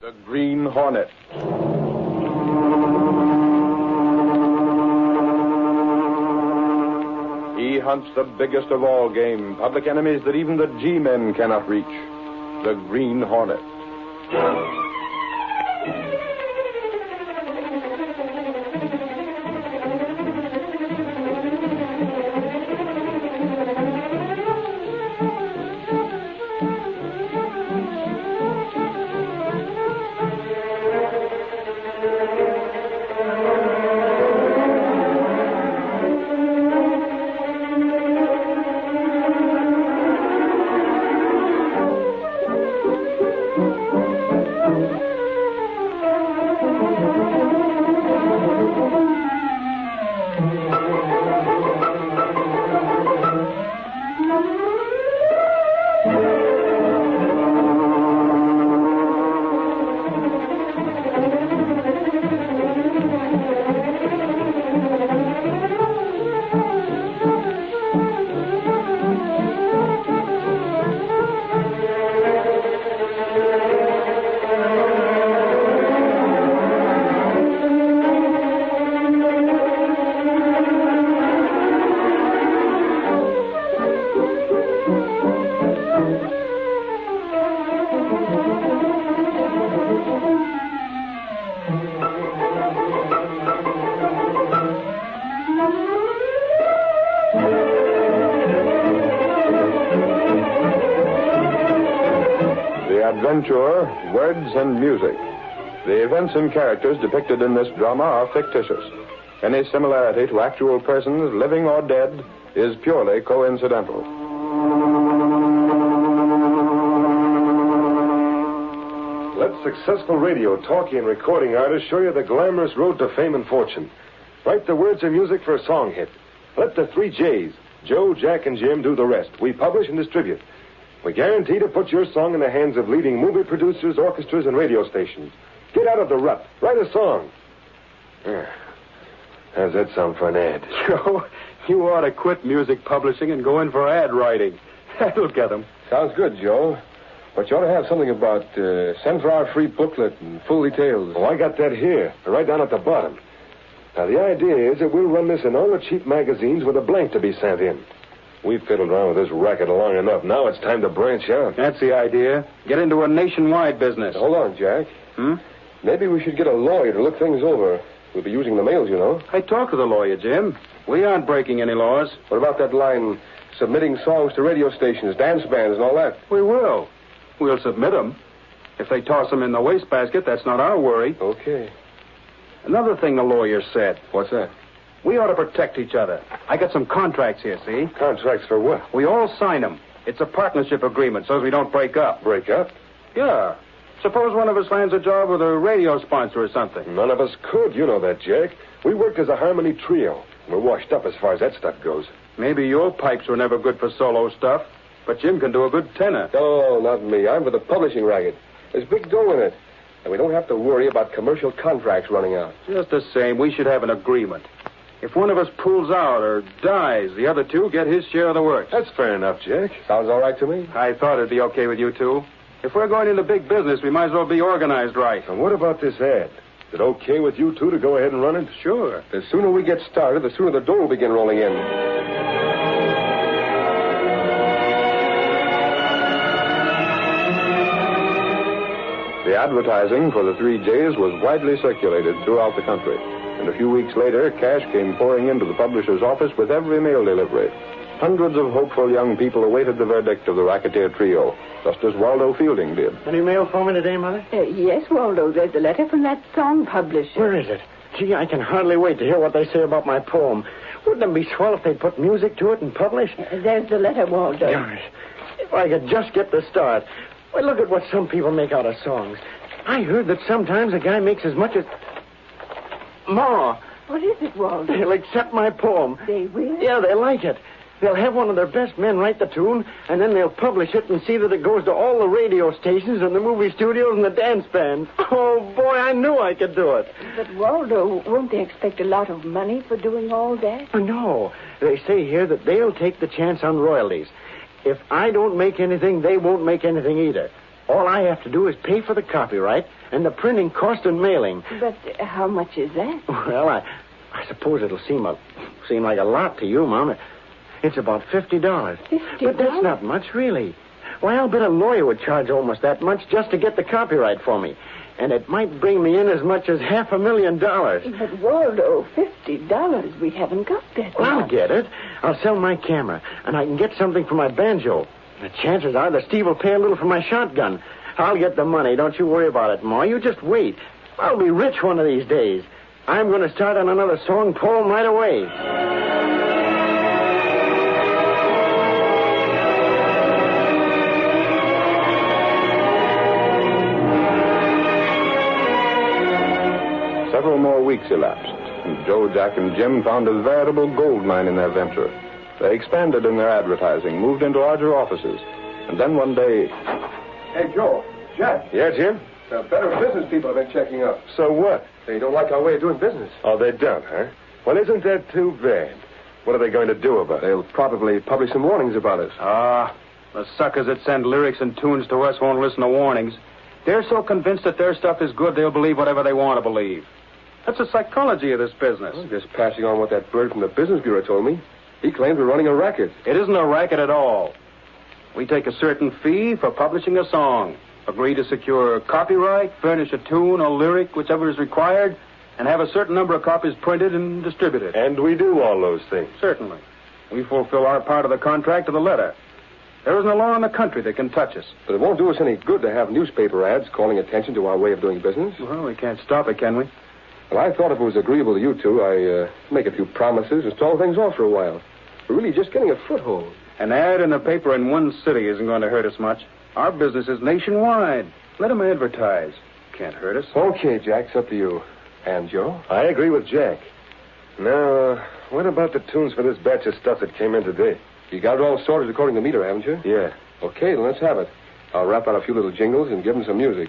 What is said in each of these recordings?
The Green Hornet. He hunts the biggest of all game, public enemies that even the G-men cannot reach. The Green Hornet. Adventure, words, and music. The events and characters depicted in this drama are fictitious. Any similarity to actual persons, living or dead, is purely coincidental. Let successful radio, talkie, and recording artists show you the glamorous road to fame and fortune. Write the words and music for a song hit. Let the 3 J's, Joe, Jack, and Jim, do the rest. We publish and distribute. We guarantee to put your song in the hands of leading movie producers, orchestras, and radio stations. Get out of the rut. Write a song. How's that sound for an ad? Joe, you ought to quit music publishing and go in for ad writing. That'll get them. Sounds good, Joe. But you ought to have something about send for our free booklet and full details. Oh, I got that here, right down at the bottom. Now, the idea is that we'll run this in all the cheap magazines with a blank to be sent in. We've fiddled around with this racket long enough. Now it's time to branch out. That's the idea. Get into a nationwide business. Hold on, Jack. Maybe we should get a lawyer to look things over. We'll be using the mails, you know. I talked to the lawyer, Jim. We aren't breaking any laws. What about that line, submitting songs to radio stations, dance bands, and all that? We will. We'll submit them. If they toss them in the wastebasket, that's not our worry. Okay. Another thing the lawyer said. What's that? We ought to protect each other. I got some contracts here, see? Contracts for what? We all sign them. It's a partnership agreement so as we don't break up. Break up? Yeah. Suppose one of us lands a job with a radio sponsor or something. None of us could. You know that, Jack. We worked as a harmony trio. We're washed up as far as that stuff goes. Maybe your pipes were never good for solo stuff, but Jim can do a good tenor. Oh, not me. I'm for the publishing racket. There's big dough in it. And we don't have to worry about commercial contracts running out. Just the same, we should have an agreement. If one of us pulls out or dies, the other two get his share of the work. That's fair enough, Jack. Sounds all right to me. I thought it'd be okay with you two. If we're going into big business, we might as well be organized right. And what about this ad? Is it okay with you two to go ahead and run it? Sure. The sooner we get started, the sooner the dough will begin rolling in. The advertising for the 3 J's was widely circulated throughout the country. And a few weeks later, cash came pouring into the publisher's office with every mail delivery. Hundreds of hopeful young people awaited the verdict of the racketeer trio, just as Waldo Fielding did. Any mail for me today, Mother? Yes, Waldo. There's a letter from that song publisher. Where is it? Gee, I can hardly wait to hear what they say about my poem. Wouldn't it be swell if they put music to it and publish? There's the letter, Waldo. Gosh, if I could just get the start. Well, look at what some people make out of songs. I heard that sometimes a guy makes as much as... Ma, What is it, Waldo? they'll accept my poem. They will? Yeah, they like it. They'll have one of their best men write the tune, and then they'll publish it and see that it goes to all the radio stations and the movie studios and the dance bands. Oh, boy, I knew I could do it. But, Waldo, won't they expect a lot of money for doing all that? Oh, no. They say here that they'll take the chance on royalties. If I don't make anything, they won't make anything either. All I have to do is pay for the copyright and the printing cost and mailing. But how much is that? Well, I suppose it'll seem like a lot to you, Mom. It's about $50. $50? But that's not much, really. Why, I'll bet a lawyer would charge almost that much just to get the copyright for me. And it might bring me in as much as $500,000. But, Waldo, $50, we haven't got that Well, I'll much. get it. I'll sell my camera, and I can get something for my banjo. The chances are that Steve will pay a little for my shotgun. I'll get the money. Don't you worry about it, Ma. You just wait. I'll be rich one of these days. I'm going to start on another song poem right away. Several more weeks elapsed, and Joe, Jack, and Jim found a veritable gold mine in their venture. They expanded in their advertising, moved into larger offices, and then one day... Hey, Joe. Jack. Yeah, Jim? The better business people have been checking up. So what? They don't like our way of doing business. Oh, they don't, huh? Well, isn't that too bad? What are they going to do about it? They'll probably publish some warnings about us. The suckers that send lyrics and tunes to us won't listen to warnings. They're so convinced that their stuff is good, they'll believe whatever they want to believe. That's the psychology of this business. Well, just passing on what that bird from the Business Bureau told me. He claims we're running a racket. It isn't a racket at all. We take a certain fee for publishing a song, agree to secure copyright, furnish a tune or lyric, whichever is required, and have a certain number of copies printed and distributed. And we do all those things. Certainly. We fulfill our part of the contract to the letter. There isn't a law in the country that can touch us. But it won't do us any good to have newspaper ads calling attention to our way of doing business. Well, we can't stop it, can we? Well, I thought if it was agreeable to you two, I'd make a few promises and stall things off for a while. We're really just getting a foothold. An ad in the paper in one city isn't going to hurt us much. Our business is nationwide. Let them advertise. Can't hurt us. Okay, Jack, it's up to you. And Joe? I agree with Jack. Now, what about the tunes for this batch of stuff that came in today? You got it all sorted according to meter, haven't you? Yeah. Okay, then let's have it. I'll rap out a few little jingles and give them some music.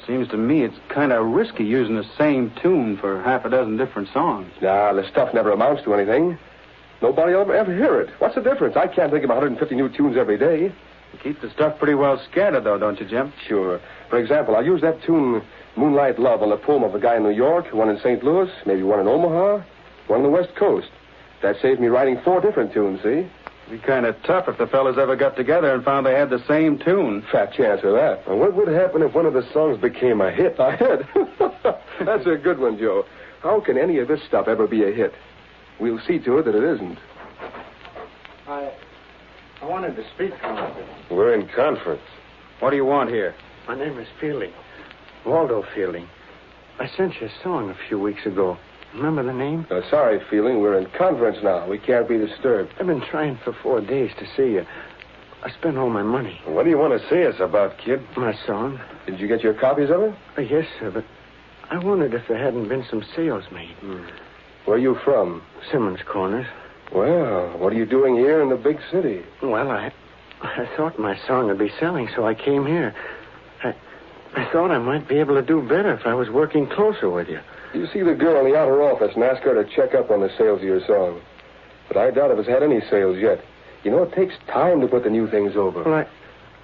Seems to me it's kind of risky using the same tune for half a dozen different songs. Nah, the stuff never amounts to anything. Nobody will ever hear it. What's the difference? I can't think of 150 new tunes every day. You keep the stuff pretty well scattered, though, don't you, Jim? Sure. For example, I'll use that tune, Moonlight Love, on the poem of a guy in New York, one in St. Louis, maybe one in Omaha, one on the West Coast. That saved me writing 4 different tunes, see? It'd be kind of tough if the fellas ever got together and found they had the same tune. Fat chance of that. Well, what would happen if one of the songs became a hit? A hit? That's a good one, Joe. How can any of this stuff ever be a hit? We'll see to it that it isn't. I wanted to speak to you. We're in conference. What do you want here? My name is Fielding. Waldo Fielding. I sent you a song a few weeks ago. Remember the name? Sorry, Feeling. We're in conference now. We can't be disturbed. I've been trying for 4 days to see you. I spent all my money. What do you want to see us about, kid? My song? Did you get your copies of it? Yes, sir, but I wondered if there hadn't been some sales made. Where are you from? Simmons Corners. Well, what are you doing here in the big city? Well, I thought my song would be selling, so I came here. I thought I might be able to do better if I was working closer with you. You see the girl in the outer office and ask her to check up on the sales of your song. But I doubt if it's had any sales yet. You know, it takes time to put the new things over. Well,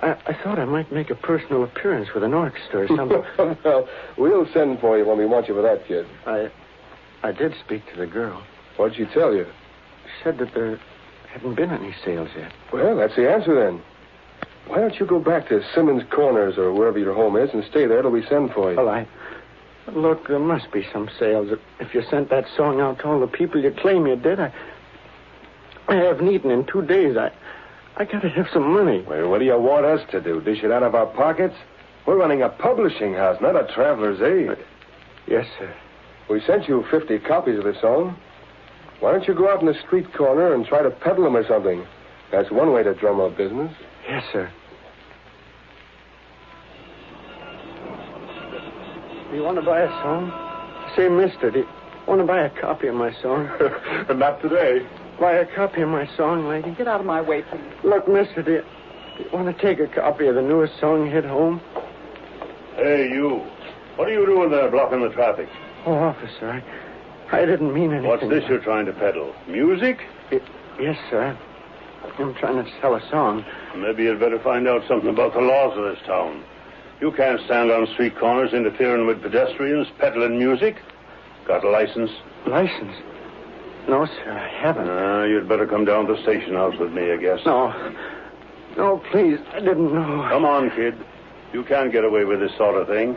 I thought I might make a personal appearance with an orchestra or something. Well, we'll send for you when we want you for that, kid. I did speak to the girl. What'd she tell you? She said that there hadn't been any sales yet. Well, that's the answer then. Why don't you go back to Simmons Corners or wherever your home is and stay there till we send for you? Well, Look, there must be some sales. If you sent that song out to all the people you claim you did, I haven't eaten in 2 days. I gotta have some money. Well, what do you want us to do? Dish it out of our pockets? We're running a publishing house, not a traveler's aid. Yes, sir. We sent you 50 copies of the song. Why don't you go out in the street corner and try to peddle them or something? That's one way to drum up business. Yes, sir. Do you want to buy a song? Say, mister, do you want to buy a copy of my song? Not today. Buy a copy of my song, lady? Get out of my way, please. Look, mister, do you want to take a copy of the newest song hit home? Hey, you. What are you doing there blocking the traffic? Oh, officer, I didn't mean anything. What's this you're trying to peddle? Music? Yes, sir. I'm trying to sell a song. Maybe you'd better find out something about the laws of this town. You can't stand on street corners interfering with pedestrians, peddling music. Got a license? License? No, sir, I haven't. You'd better come down to the station house with me, I guess. No, please, I didn't know. Come on, kid. You can't get away with this sort of thing.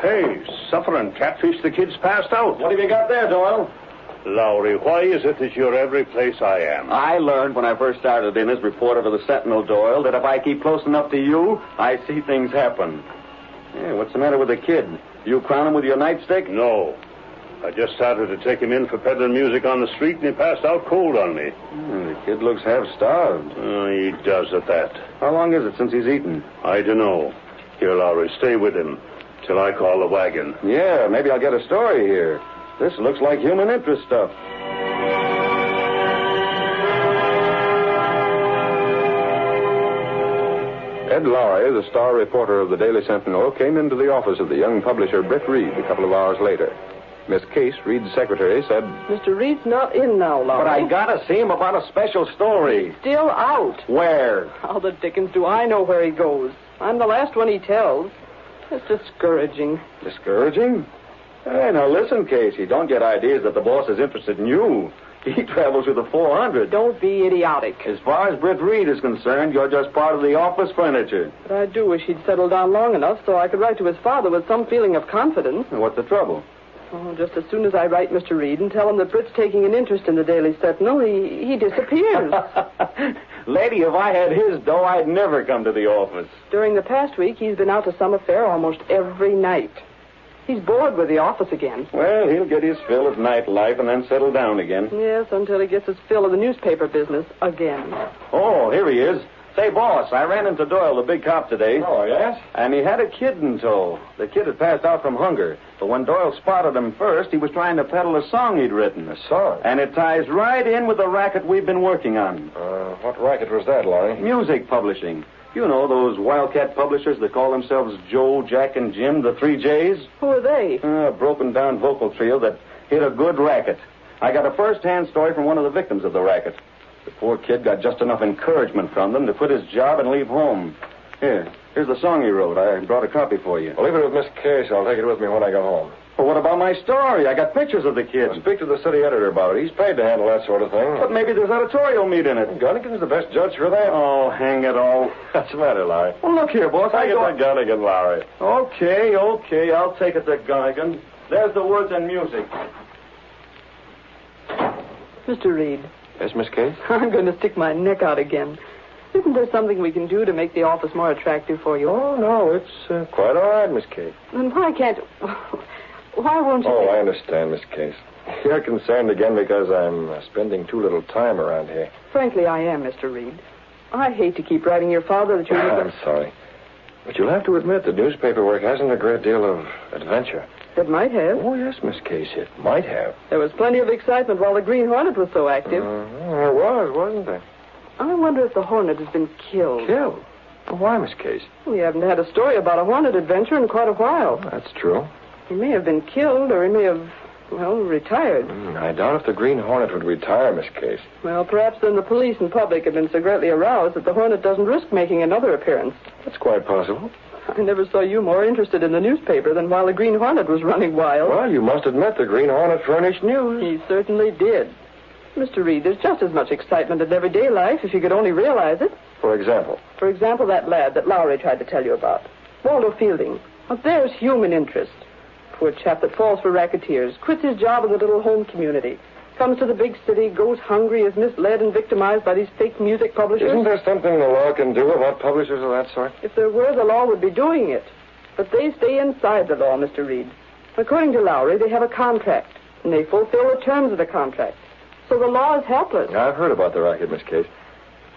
Hey, suffering catfish, the kid's passed out. What have you got there, Doyle? Lowry, why is it that you're every place I am? I learned when I first started in as reporter for the Sentinel, Doyle, that if I keep close enough to you, I see things happen. Yeah, what's the matter with the kid? You crown him with your nightstick? No. I just started to take him in for peddling music on the street, and he passed out cold on me. The kid looks half starved. He does at that. How long is it since he's eaten? I don't know. Here, Lowry, stay with him till I call the wagon. Yeah, maybe I'll get a story here. This looks like human interest stuff. Ed Lowry, the star reporter of the Daily Sentinel, came into the office of the young publisher Britt Reed a couple of hours later. Miss Case, Reed's secretary, said, Mr. Reed's not in now, Lowry. But I gotta see him about a special story. He's still out. Where? How the dickens do I know where he goes? I'm the last one he tells. It's discouraging. Discouraging? Hey, now listen, Casey. Don't get ideas that the boss is interested in you. He travels with the 400. Don't be idiotic. As far as Britt Reed is concerned, you're just part of the office furniture. But I do wish he'd settled down long enough so I could write to his father with some feeling of confidence. What's the trouble? Oh, just as soon as I write Mr. Reed and tell him that Britt's taking an interest in the Daily Sentinel, he disappears. Lady, if I had his dough, I'd never come to the office. During the past week, he's been out to some affair almost every night. He's bored with the office again. Well, he'll get his fill of nightlife and then settle down again. Yes, until he gets his fill of the newspaper business again. Oh, here he is. Say, boss, I ran into Doyle, the big cop, today. Oh, yes? And he had a kid in tow. The kid had passed out from hunger. But when Doyle spotted him first, he was trying to peddle a song he'd written. A song? And it ties right in with the racket we've been working on. What racket was that, Laurie? Music publishing. You know, those wildcat publishers that call themselves Joe, Jack, and Jim, the 3 J's? Who are they? A broken-down vocal trio that hit a good racket. I got a first-hand story from one of the victims of the racket. The poor kid got just enough encouragement from them to quit his job and leave home. Here's the song he wrote. I brought a copy for you. Well, leave it with Miss Case. I'll take it with me when I go home. Well, what about my story? I got pictures of the kid. Well, speak to the city editor about it. He's paid to handle that sort of thing. But maybe there's editorial meat in it. Gunnigan's the best judge for that. Oh, hang it all. What's the matter, Larry? Well, look here, boss. Take it to Gunnigan, Larry. Okay. I'll take it to Gunnigan. There's the words and music. Mr. Reed. Yes, Miss Case? I'm going to stick my neck out again. Isn't there something we can do to make the office more attractive for you? Oh, no, it's quite all right, Miss Case. Then why can't... Why won't you... Oh, I understand, Miss Case. You're concerned again because I'm spending too little time around here. Frankly, I am, Mr. Reed. I hate to keep writing your father that you... I'm sorry. But you'll have to admit the newspaper work hasn't a great deal of adventure. It might have. Oh, yes, Miss Case, it might have. There was plenty of excitement while the Green Hornet was so active. There was, wasn't there? I wonder if the Hornet has been killed. Killed? Well, why, Miss Case? We haven't had a story about a Hornet adventure in quite a while. That's true. He may have been killed, or he may have, retired. I doubt if the Green Hornet would retire, Miss Case. Well, perhaps then the police and public have been so greatly aroused that the Hornet doesn't risk making another appearance. That's quite possible. I never saw you more interested in the newspaper than while the Green Hornet was running wild. Well, you must admit the Green Hornet furnished news. He certainly did. Mr. Reed, there's just as much excitement in everyday life if you could only realize it. For example? For example, that lad that Lowry tried to tell you about. Waldo Fielding. Now, there's human interest. Poor chap that falls for racketeers, quits his job in the little home community, comes to the big city, goes hungry, is misled and victimized by these fake music publishers. Isn't there something the law can do about publishers of that sort? If there were, the law would be doing it. But they stay inside the law, Mr. Reed. According to Lowry, they have a contract, and they fulfill the terms of the contract. So the law is helpless. I've heard about the racket, Miss Case.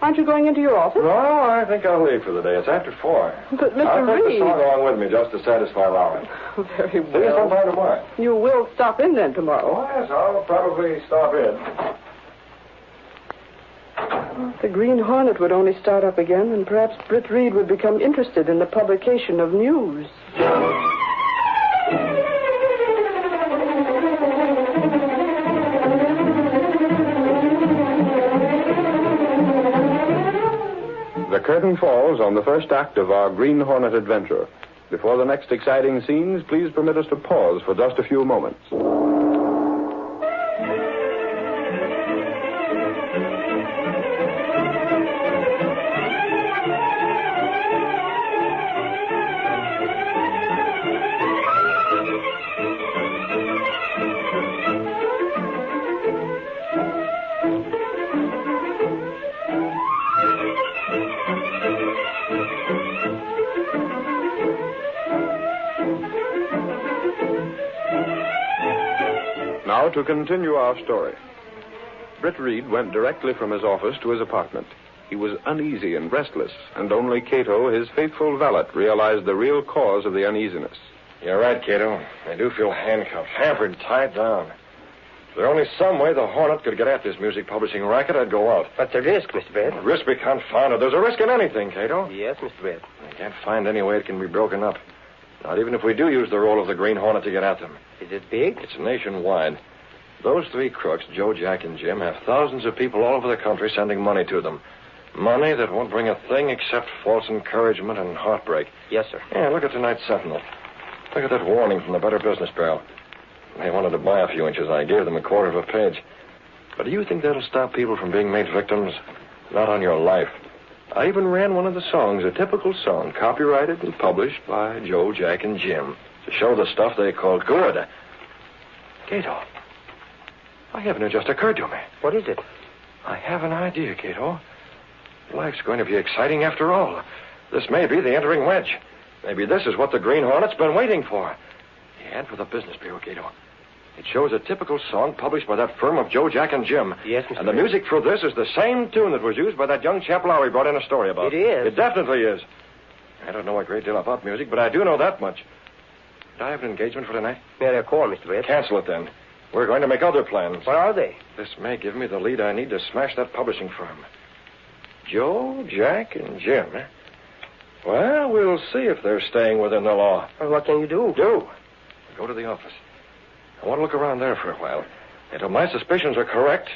Aren't you going into your office? No, I think I'll leave for the day. It's after 4. But, Mr. I'll take Reed... the song along with me just to satisfy Lowry. Very See you well. sometime tomorrow. You will stop in then tomorrow. Oh, yes, I'll probably stop in. If the Green Hornet would only start up again, then perhaps Britt Reed would become interested in the publication of news. curtain falls on the first act of our Green Hornet adventure. Before the next exciting scenes, please permit us to pause for just a few moments. Now to continue our story. Britt Reed went directly from his office to his apartment. He was uneasy and restless, and only Cato, his faithful valet, realized the real cause of the uneasiness. You're right, Cato. I do feel handcuffed, hampered, and tied down. If there were only some way the Hornet could get at this music publishing racket, I'd go out. But the risk, Mr. Brett. Risk be confounded. There's a risk in anything, Cato. Yes, Mr. Brett. I can't find any way it can be broken up. Not even if we do use the role of the Green Hornet to get at them. Is it big? It's nationwide. Those three crooks, Joe, Jack, and Jim, have thousands of people all over the country sending money to them. Money that won't bring a thing except false encouragement and heartbreak. Yes, sir. Yeah, look at tonight's Sentinel. Look at that warning from the Better Business Bureau. They wanted to buy a few inches. I gave them a quarter of a page. But do you think that'll stop people from being made victims? Not on your life. I even ran one of the songs, a typical song, copyrighted and published by Joe, Jack, and Jim, to show the stuff they called good. Cato, I haven't it just occurred to me. What is it? I have an idea, Cato. Life's going to be exciting after all. This may be the entering wedge. Maybe this is what the Green Hornet's been waiting for. The ad for the Business Bureau, Cato. It shows a typical song published by that firm of Joe, Jack, and Jim. Yes, Mr. And the music for this is the same tune that was used by that young chap Lowry brought in a story about. It is? It definitely is. I don't know a great deal about music, but I do know that much. Did I have an engagement for tonight? May I call, Mr. Brett? Cancel it, then. We're going to make other plans. What are they? This may give me the lead I need to smash that publishing firm. Joe, Jack, and Jim. Well, we'll see if they're staying within the law. Well, what can you do? Go to the office. I want to look around there for a while. Until my suspicions are correct,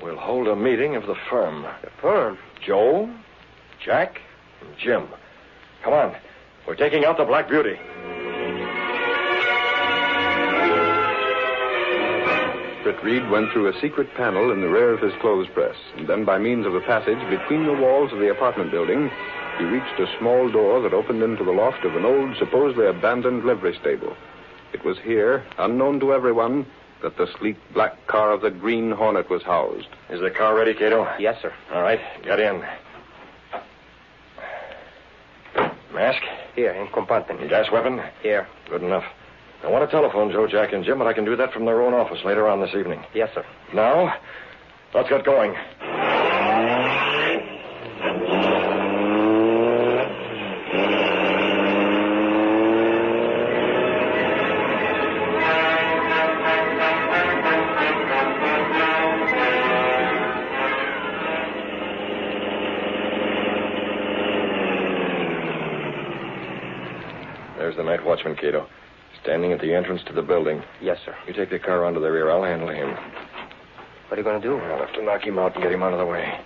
we'll hold a meeting of the firm. The firm? Joe, Jack, and Jim. Come on. We're taking out the Black Beauty. Britt Reed went through a secret panel in the rear of his clothes press, and then by means of a passage between the walls of the apartment building, he reached a small door that opened into the loft of an old, supposedly abandoned livery stable. It was here, unknown to everyone, that the sleek black car of the Green Hornet was housed. Is the car ready, Cato? Yes, sir. All right, get in. Mask? Here, in compartment. Gas weapon? Here. Good enough. I want to telephone Joe, Jack, and Jim, but I can do that from their own office later on this evening. Yes, sir. Now, let's get going. There's the night watchman, Cato. Standing at the entrance to the building. Yes, sir. You take the car onto the rear. I'll handle him. What are you going to do? I'll have to knock him out and get him out of the way.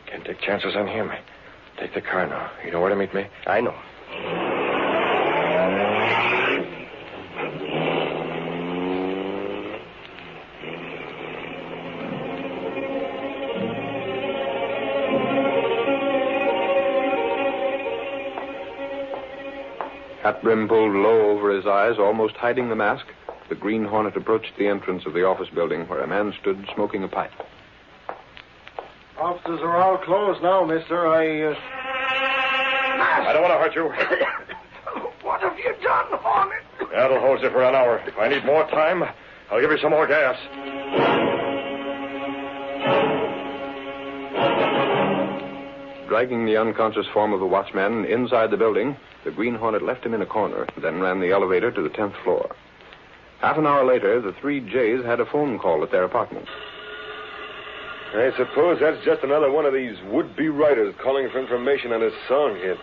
Can't take chances on him. Take the car now. You know where to meet me? I know. Hat brim pulled low over his eyes, almost hiding the mask, the Green Hornet approached the entrance of the office building where a man stood smoking a pipe. Offices are all closed now, mister. I don't want to hurt you. What have you done, Hornet? That'll hold you for an hour. If I need more time, I'll give you some more gas. Dragging the unconscious form of the watchman inside the building, the Green Hornet left him in a corner, then ran the elevator to the 10th floor. Half an hour later, the three Jays had a phone call at their apartment. I suppose that's just another one of these would-be writers calling for information on his song hit.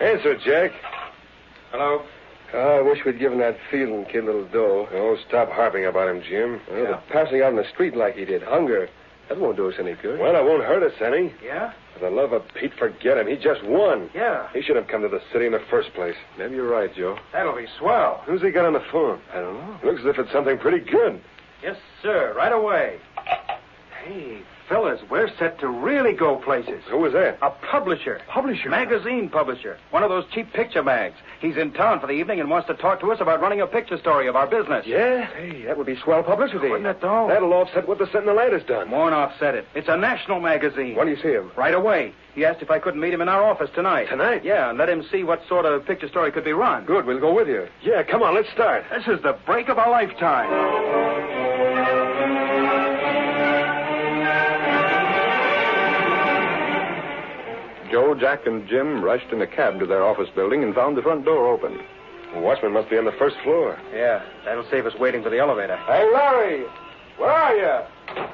Answer, Jack. Hello? I wish we'd given that Field kid a little dough. Oh, stop harping about him, Jim. Well, but passing out in the street like he did. Hunger. That won't do us any good. Well, it won't hurt us any. Yeah? For the love of Pete, forget him. He just won. Yeah. He should have come to the city in the first place. Maybe you're right, Joe. That'll be swell. Who's he got on the phone? I don't know. Looks as if it's something pretty good. Yes, sir. Right away. Hey, fellas, we're set to really go places. Who was that? A publisher. Publisher? Magazine publisher. One of those cheap picture mags. He's in town for the evening and wants to talk to us about running a picture story of our business. Yeah? Hey, that would be swell publicity. Wouldn't it, though? That'll offset what the Sentinel ad has done. Won't offset it. It's a national magazine. When do you see him? Right away. He asked if I couldn't meet him in our office tonight. Tonight? Yeah, and let him see what sort of picture story could be run. Good, we'll go with you. Yeah, come on, let's start. This is the break of a lifetime. Joe, Jack, and Jim rushed in a cab to their office building and found the front door open. The watchman must be on the first floor. Yeah, that'll save us waiting for the elevator. Hey, Larry! Where are you?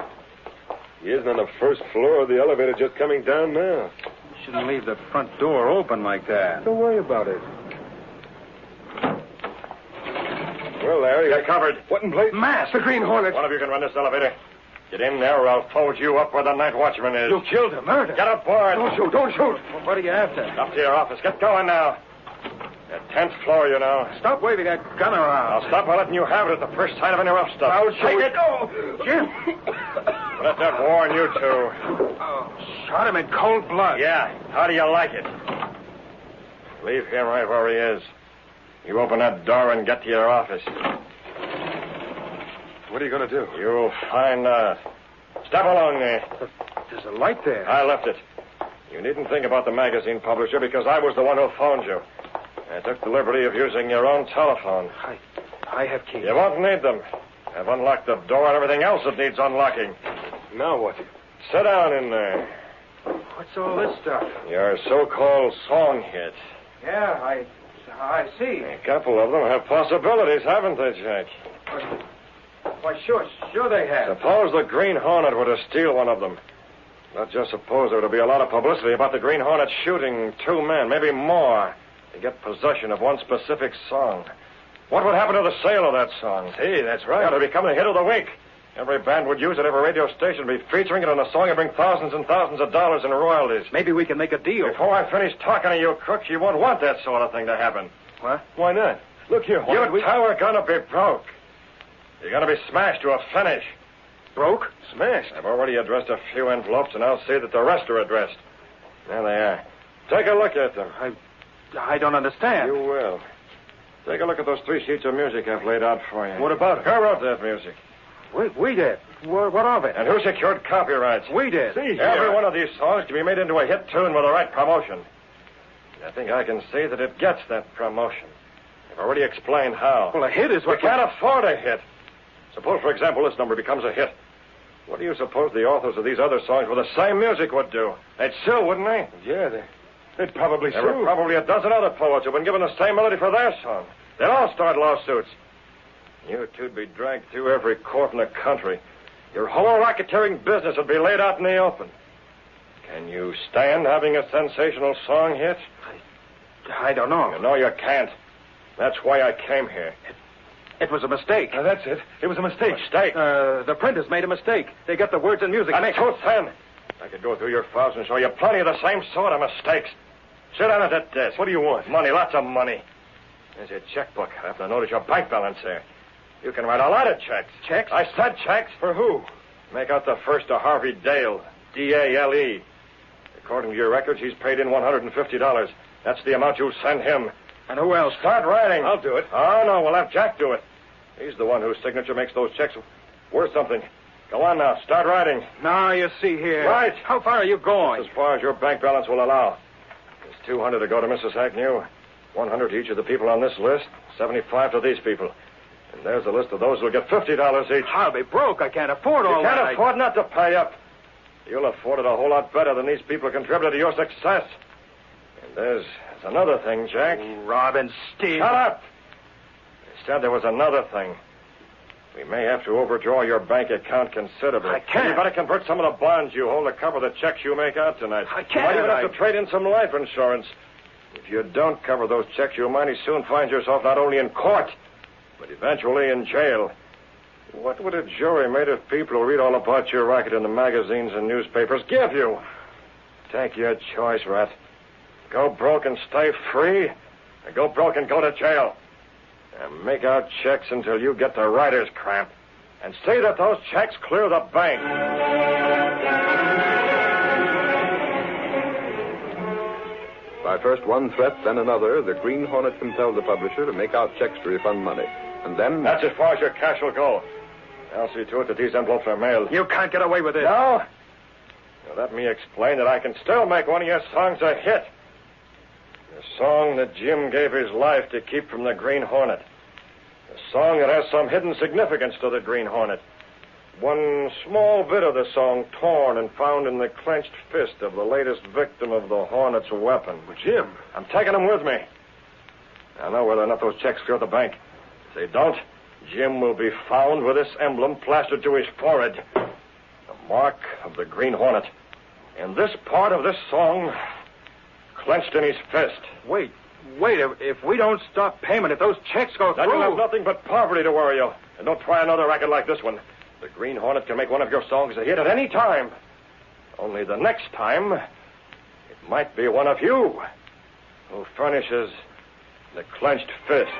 He isn't on the first floor. The elevator just coming down now. Shouldn't leave the front door open like that. Don't worry about it. Well, Larry, Get covered. What in place? Mask! The Green Hornet. One of you can run this elevator. Get in there or I'll forward you up where the night watchman is. You killed him. Murder. Get aboard. Don't shoot, don't shoot. Well, what are you after? Up to your office. Get going now. The 10th floor, you know. Stop waving that gun around. I'll stop by letting you have it at the first sign of any rough stuff. I'll show Take you. it. Oh, Jim. Let that warn you two. Oh, shot him in cold blood. Yeah. How do you like it? Leave him right where he is. You open that door and get to your office. what are you going to do? You'll find out. Step along there. There's a light there. I left it. You needn't think about the magazine publisher because I was the one who phoned you. I took the liberty of using your own telephone. I have keys. You won't need them. I've unlocked the door and everything else that needs unlocking. Now what? Sit down in there. What's all this stuff? Your so-called song hit. Yeah, I see. A couple of them have possibilities, haven't they, Jack? Why, sure they have. Suppose the Green Hornet were to steal one of them. Not just suppose there would be a lot of publicity about the Green Hornet shooting 2 men, maybe more, to get possession of one specific song. What would happen to the sale of that song? Hey, that's right. Yeah, it would become the hit of the week. Every band would use it, every radio station would be featuring it on a song and bring thousands and thousands of dollars in royalties. Maybe we can make a deal. Before I finish talking to you, crooks, you won't want that sort of thing to happen. What? Why not? Look here, Hornet. You two are going to be broke. You're going to be smashed to a finish. Broke? Smashed. I've already addressed a few envelopes, and I'll see that the rest are addressed. There they are. Take a look at them. I don't understand. You will. Take a look at those 3 sheets of music I've laid out for you. What about it? Who wrote that music? We did. What of it? And who secured copyrights? We did. See Every one of these songs can be made into a hit tune with the right promotion. I think I can see that it gets that promotion. I've already explained how. Well, a hit is We what... can't afford a hit. Suppose, for example, this number becomes a hit. What do you suppose the authors of these other songs with the same music would do? They'd sue, wouldn't they? Yeah, they'd probably There were sue. probably a dozen other poets who've been given the same melody for their song. They'd all start lawsuits. You two'd be dragged through every court in the country. Your whole racketeering business would be laid out in the open. Can you stand having a sensational song hit? I don't know. You know you can't. That's why I came here. It was a mistake. That's it. It was a mistake. Mistake. The printers made a mistake. They got the words and music. That's too thin. I could go through your files and show you plenty of the same sort of mistakes. Sit down at that desk. What do you want? Money, lots of money. There's your checkbook. I happen to notice your bank balance there. You can write a lot of checks. Checks? I said checks. For who? Make out the first to Harvey Dale, D-A-L-E. According to your records, he's paid in $150. That's the amount you'll send him. And who else? Start writing. I'll do it. Oh, no, we'll have Jack do it. He's the one whose signature makes those checks worth something. Go on now. Start writing. Now, you see here. Right. How far are you going? As far as your bank balance will allow. There's 200 to go to Mrs. Hacknew, 100 to each of the people on this list, 75 to these people. And there's a list of those who'll get $50 each. I'll be broke. I can't afford all You can't that. afford not to pay up. You'll afford it a whole lot better than these people who contributed to your success. And there's another thing, Jack. Rob and steal. Shut up! I said there was another thing. We may have to overdraw your bank account considerably. I can't. You better convert some of the bonds you hold to cover the checks you make out tonight. I You can't. might even have to trade in some life insurance. If you don't cover those checks, you'll mighty soon find yourself not only in court, but eventually in jail. What would a jury made of people who read all about your racket in the magazines and newspapers give you? Take your choice, Rat. Go broke and stay free, or go broke and go to jail. And make out checks until you get the writer's cramp. And see that those checks clear the bank. By first one threat, then another, the Green Hornet compelled the publisher to make out checks to refund money. And then... That's as far as your cash will go. I'll see to it that these envelopes are mailed. You can't get away with it. No? Now, let me explain that I can still make one of your songs a hit. The song that Jim gave his life to keep from the Green Hornet. A song that has some hidden significance to the Green Hornet. One small bit of the song torn and found in the clenched fist of the latest victim of the Hornet's weapon. But, Jim... I'm taking him with me. I know whether or not those checks clear the bank. If they don't, Jim will be found with this emblem plastered to his forehead. The mark of the Green Hornet. And this part of this song clenched in his fist. Wait. If we don't stop payment, if those checks go through... Then you'll have nothing but poverty to worry you. And don't try another racket like this one. The Green Hornet can make one of your songs a hit at any time. Only the next time, it might be one of you who furnishes the clenched fist.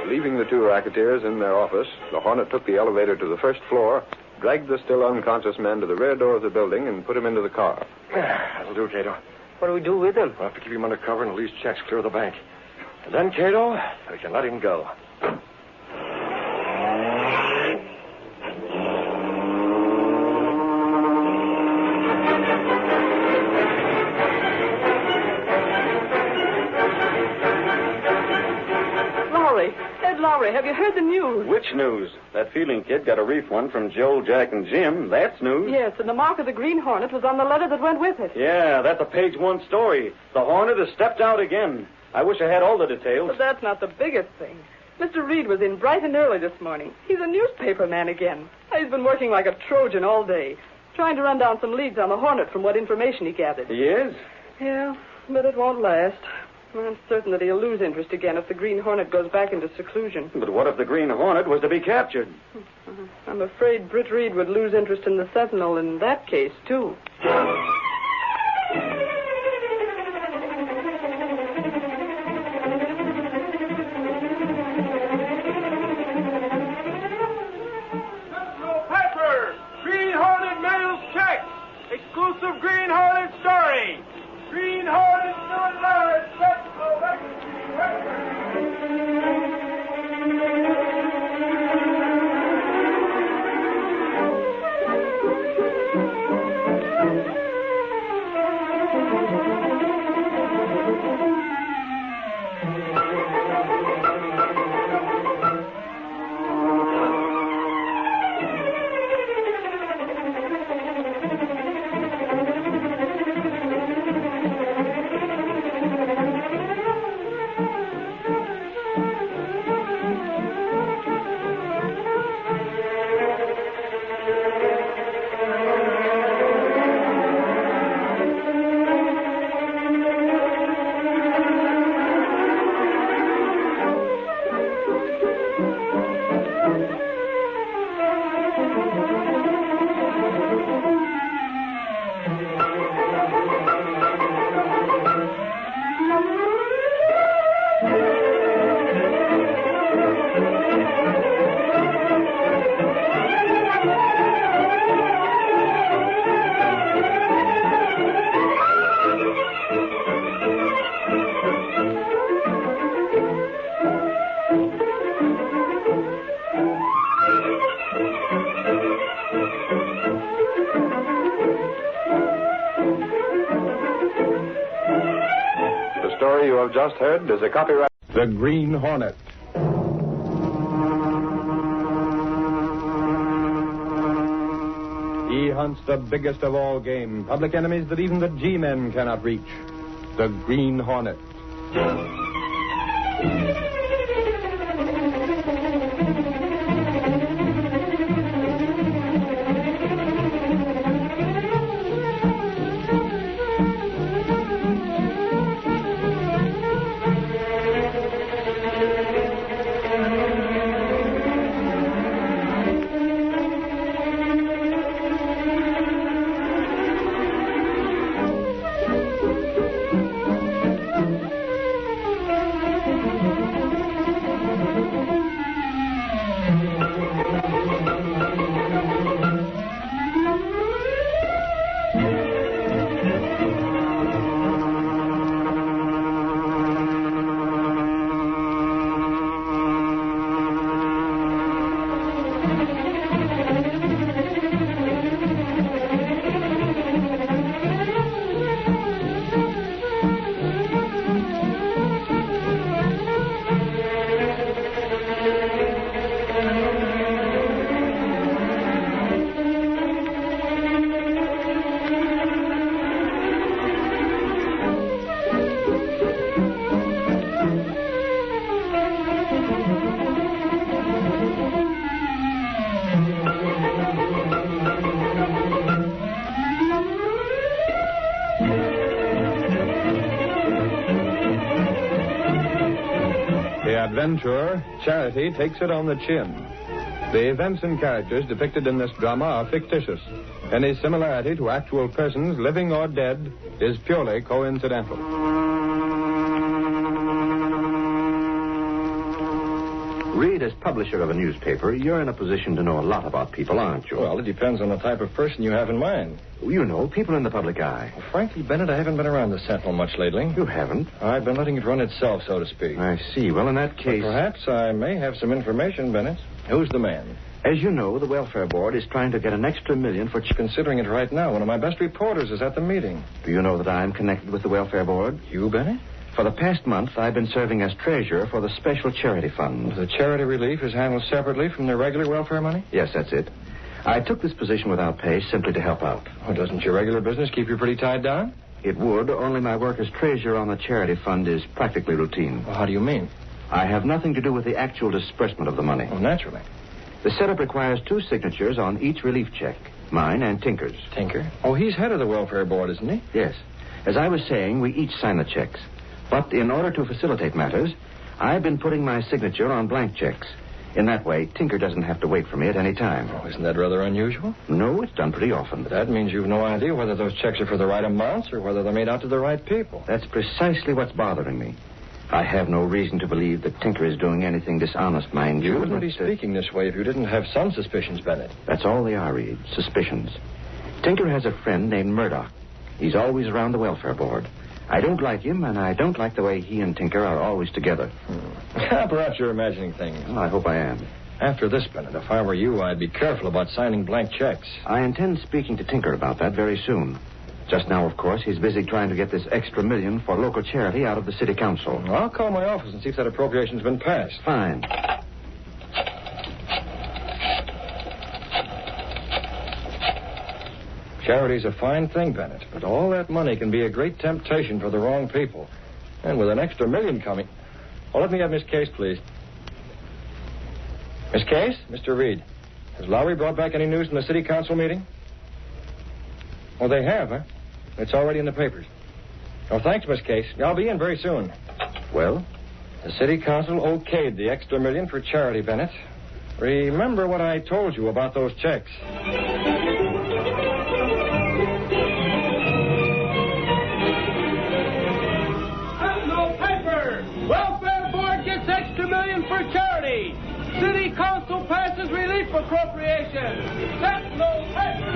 Leaving the two racketeers in their office, the Hornet took the elevator to the first floor, dragged the still unconscious man to the rear door of the building, and put him into the car. That'll do, Cato. What do we do with him? We'll have to keep him under cover until these checks clear the bank. And then, Cato, we can let him go. Lowry, have you heard the news? Which news? That Fielding kid got a refund from Joe, Jack, and Jim. That's news. Yes, and the mark of the Green Hornet was on the letter that went with it. Yeah, that's a page one story. The Hornet has stepped out again. I wish I had all the details. But that's not the biggest thing. Mr. Reed was in bright and early this morning. He's a newspaper man again. He's been working like a Trojan all day, trying to run down some leads on the Hornet from what information he gathered. He is? Yeah, but it won't last. I'm certain that he'll lose interest again if the Green Hornet goes back into seclusion. But what if the Green Hornet was to be captured? I'm afraid Britt Reed would lose interest in the Sentinel in that case, too. Pepper! Green Hornet mails check! Exclusive Green Hornet story! Green Hornet not large! story you have just heard is a copyright. The Green Hornet. He hunts the biggest of all game, public enemies that even the G-men cannot reach. The Green Hornet. adventurer, Charity, takes it on the chin. The events and characters depicted in this drama are fictitious. Any similarity to actual persons, living or dead, is purely coincidental. Reed, as publisher of a newspaper, you're in a position to know a lot about people, aren't you? Well, it depends on the type of person you have in mind. You know, people in the public eye. Well, frankly, Bennett, I haven't been around the Sentinel much lately. You haven't? I've been letting it run itself, so to speak. I see. Well, in that case... But perhaps I may have some information, Bennett. Who's the man? As you know, the Welfare Board is trying to get an extra $1 million for... Considering it right now, one of my best reporters is at the meeting. Do you know that I'm connected with the Welfare Board? You, Bennett? For the past month, I've been serving as treasurer for the Special Charity Fund. The charity relief is handled separately from the regular welfare money? Yes, that's it. I took this position without pay simply to help out. Oh, doesn't your regular business keep you pretty tied down? It would, only my work as treasurer on the charity fund is practically routine. Well, how do you mean? I have nothing to do with the actual disbursement of the money. Oh, naturally. The setup requires 2 signatures on each relief check, mine and Tinker's. Tinker? Oh, he's head of the welfare board, isn't he? Yes. As I was saying, we each sign the checks. But in order to facilitate matters, I've been putting my signature on blank checks. In that way, Tinker doesn't have to wait for me at any time. Oh, isn't that rather unusual? No, it's done pretty often. But that means you've no idea whether those checks are for the right amounts or whether they're made out to the right people. That's precisely what's bothering me. I have no reason to believe that Tinker is doing anything dishonest, mind you. You wouldn't be speaking this way if you didn't have some suspicions, Bennett. That's all they are, Reed. Suspicions. Tinker has a friend named Murdoch. He's always around the Welfare Board. I don't like him, and I don't like the way he and Tinker are always together. Perhaps you're imagining things. Well, I hope I am. After this, Bennett, if I were you, I'd be careful about signing blank checks. I intend speaking to Tinker about that very soon. Just now, of course, he's busy trying to get this extra $1 million for local charity out of the city council. Well, I'll call my office and see if that appropriation's been passed. Fine. Charity's a fine thing, Bennett, but all that money can be a great temptation for the wrong people. And with an extra $1 million coming... Oh, let me have Miss Case, please. Miss Case? Mr. Reed. Has Lowry brought back any news from the city council meeting? Oh, they have, huh? It's already in the papers. Oh, thanks, Miss Case. I'll be in very soon. Well? The city council okayed the extra $1 million for charity, Bennett. Remember what I told you about those checks. Welfare Board gets extra $1 million for charity. City Council passes relief appropriation. Sentinel paper.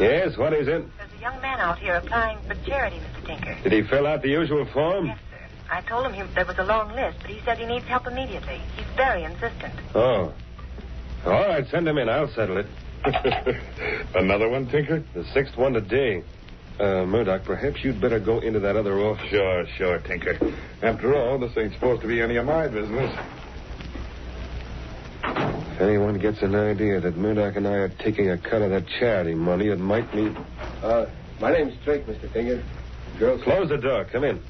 Yes, what is it? There's a young man out here applying for charity, Mr. Tinker. Did he fill out the usual form? Yes, sir. I told him there was a long list, but he said he needs help immediately. He's very insistent. Oh. All right, send him in. I'll settle it. Another one, Tinker? The 6th one today. Murdoch, perhaps you'd better go into that other office. Sure, Tinker. After all, this ain't supposed to be any of my business. If anyone gets an idea that Murdoch and I are taking a cut of that charity money, it might mean... My name's Drake, Mr. Tinker. Girls... Close the door. Come in.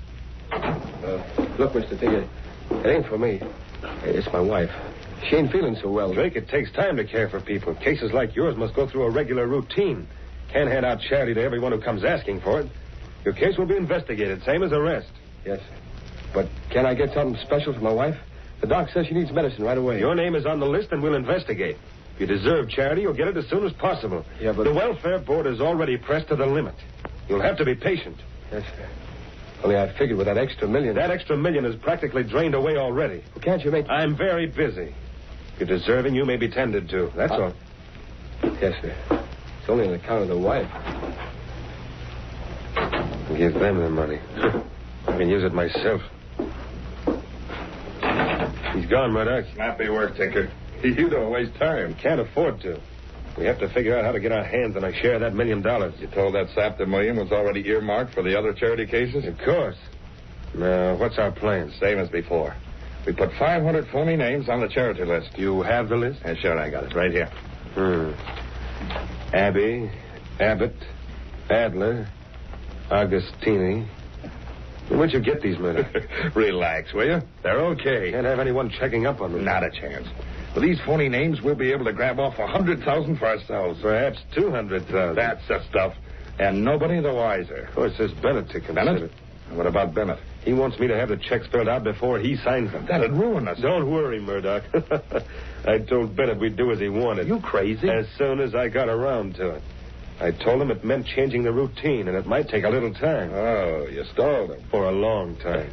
Look, Mr. Tinker, it ain't for me. It's my wife. She ain't feeling so well. Drake, it takes time to care for people. Cases like yours must go through a regular routine. Can't hand out charity to everyone who comes asking for it. Your case will be investigated, same as arrest. Yes. But can I get something special for my wife? The doc says she needs medicine right away. Your name is on the list, and we'll investigate. If you deserve charity, you'll get it as soon as possible. Yeah, but... The Welfare Board is already pressed to the limit. You'll have to be patient. Yes, sir. Only I figured with that extra $1 million... That extra $1 million is practically drained away already. Well, can't you make... I'm very busy. If you're deserving, you may be tended to. That's all. Yes, sir. It's only on account of the wife. Give them the money. I can use it myself. He's gone, Murdoch. Snappy work, Tinker. You don't waste time. Can't afford to. We have to figure out how to get our hands on a share of that $1 million. You told that sap the $1 million was already earmarked for the other charity cases? Of course. Now, what's our plan? Same as before. We put 500 phony names on the charity list. You have the list? Yeah, sure, I got it right here. Abbey, Abbott, Adler, Augustini. Where'd you get these, Murdoch? Relax, will you? They're okay. Can't have anyone checking up on them. Not a chance. With these phony names, we'll be able to grab off 100,000 for ourselves. Perhaps 200,000. That's the stuff. And nobody the wiser. Of course, there's Bennett to consider. Bennett? What about Bennett? He wants me to have the checks filled out before he signs them. That'd ruin us. Don't worry, Murdoch. I told Bennett we'd do as he wanted. You crazy? As soon as I got around to it. I told him it meant changing the routine, and it might take a little time. Oh, you stalled him. For a long time.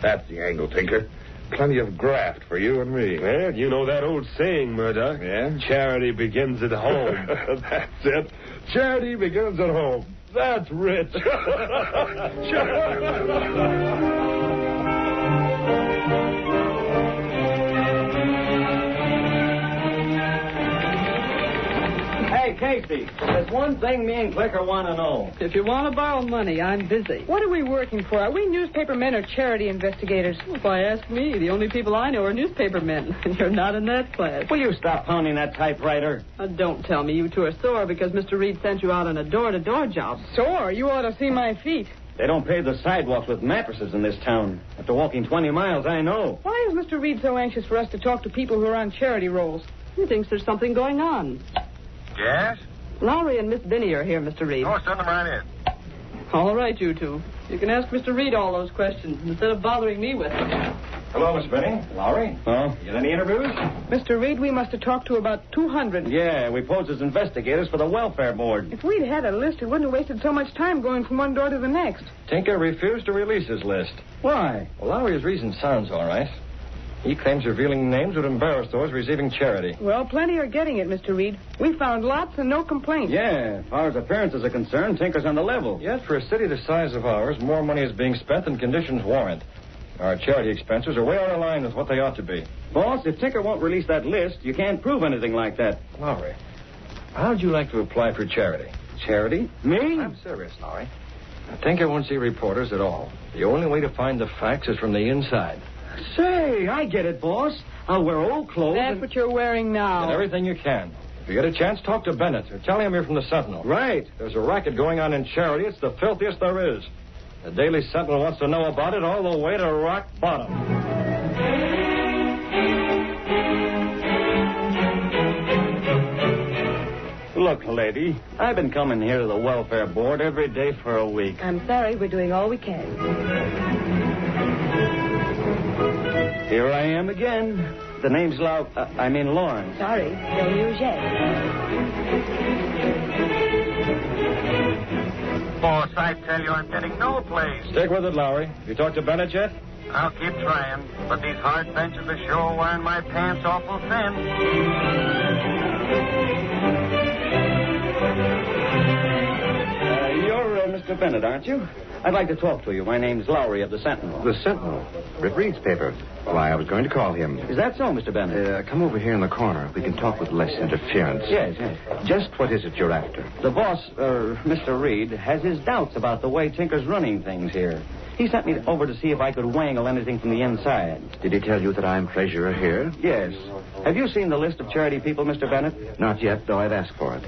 That's the angle, Tinker. Plenty of graft for you and me. Well, you know that old saying, Murdoch. Yeah? Charity begins at home. That's it. Charity begins at home. That's rich. Hey, Casey, there's one thing me and Clicker want to know. If you want to borrow money, I'm busy. What are we working for? Are we newspaper men or charity investigators? If I ask me, the only people I know are newspaper men. You're not in that class. Will you stop pounding that typewriter? Don't tell me you two are sore because Mr. Reed sent you out on a door-to-door job. Sore? You ought to see my feet. They don't pave the sidewalks with mattresses in this town. After walking 20 miles, I know. Why is Mr. Reed so anxious for us to talk to people who are on charity rolls? He thinks there's something going on. Yes? Lowry and Miss Binney are here, Mr. Reed. Oh, send them right in. All right, you two. You can ask Mr. Reed all those questions instead of bothering me with them. Hello, Miss Benny. Lowry. Oh? Get any interviews? Mr. Reed, we must have talked to about 200. Yeah, we posed as investigators for the welfare board. If we'd had a list, we wouldn't have wasted so much time going from one door to the next. Tinker refused to release his list. Why? Well, Lowry's reason sounds all right. He claims revealing names would embarrass those receiving charity. Well, plenty are getting it, Mr. Reed. We found lots and no complaints. Yeah, as far as appearances are concerned, Tinker's on the level. Yet, for a city the size of ours, more money is being spent than conditions warrant. Our charity expenses are way out of line with what they ought to be. Boss, if Tinker won't release that list, you can't prove anything like that. Lowry, how'd you like to apply for charity? Charity? Me? I'm serious, Lowry. Tinker won't see reporters at all. The only way to find the facts is from the inside. Say, I get it, boss. I'll wear old clothes. That's what you're wearing now. Get everything you can. If you get a chance, talk to Bennett or tell him you're from the Sentinel. Right. There's a racket going on in charity. It's the filthiest there is. The Daily Sentinel wants to know about it all the way to rock bottom. Look, lady, I've been coming here to the welfare board every day for a week. I'm sorry, we're doing all we can. Here I am again. The name's Lawrence. Sorry, no news yet. Boss, I tell you, I'm getting no place. Stick with it, Lowry. You talked to Bennett yet? I'll keep trying, but these hard benches are sure wearing my pants awful thin. You're Mr. Bennett, aren't you? I'd like to talk to you. My name's Lowry of the Sentinel. The Sentinel? Rip Reed's paper. Why, I was going to call him. Is that so, Mr. Bennett? Come over here in the corner. We can talk with less interference. Yes. Just what is it you're after? The boss, Mr. Reed, has his doubts about the way Tinker's running things here. He sent me over to see if I could wangle anything from the inside. Did he tell you that I'm treasurer here? Yes. Have you seen the list of charity people, Mr. Bennett? Not yet, though I've asked for it.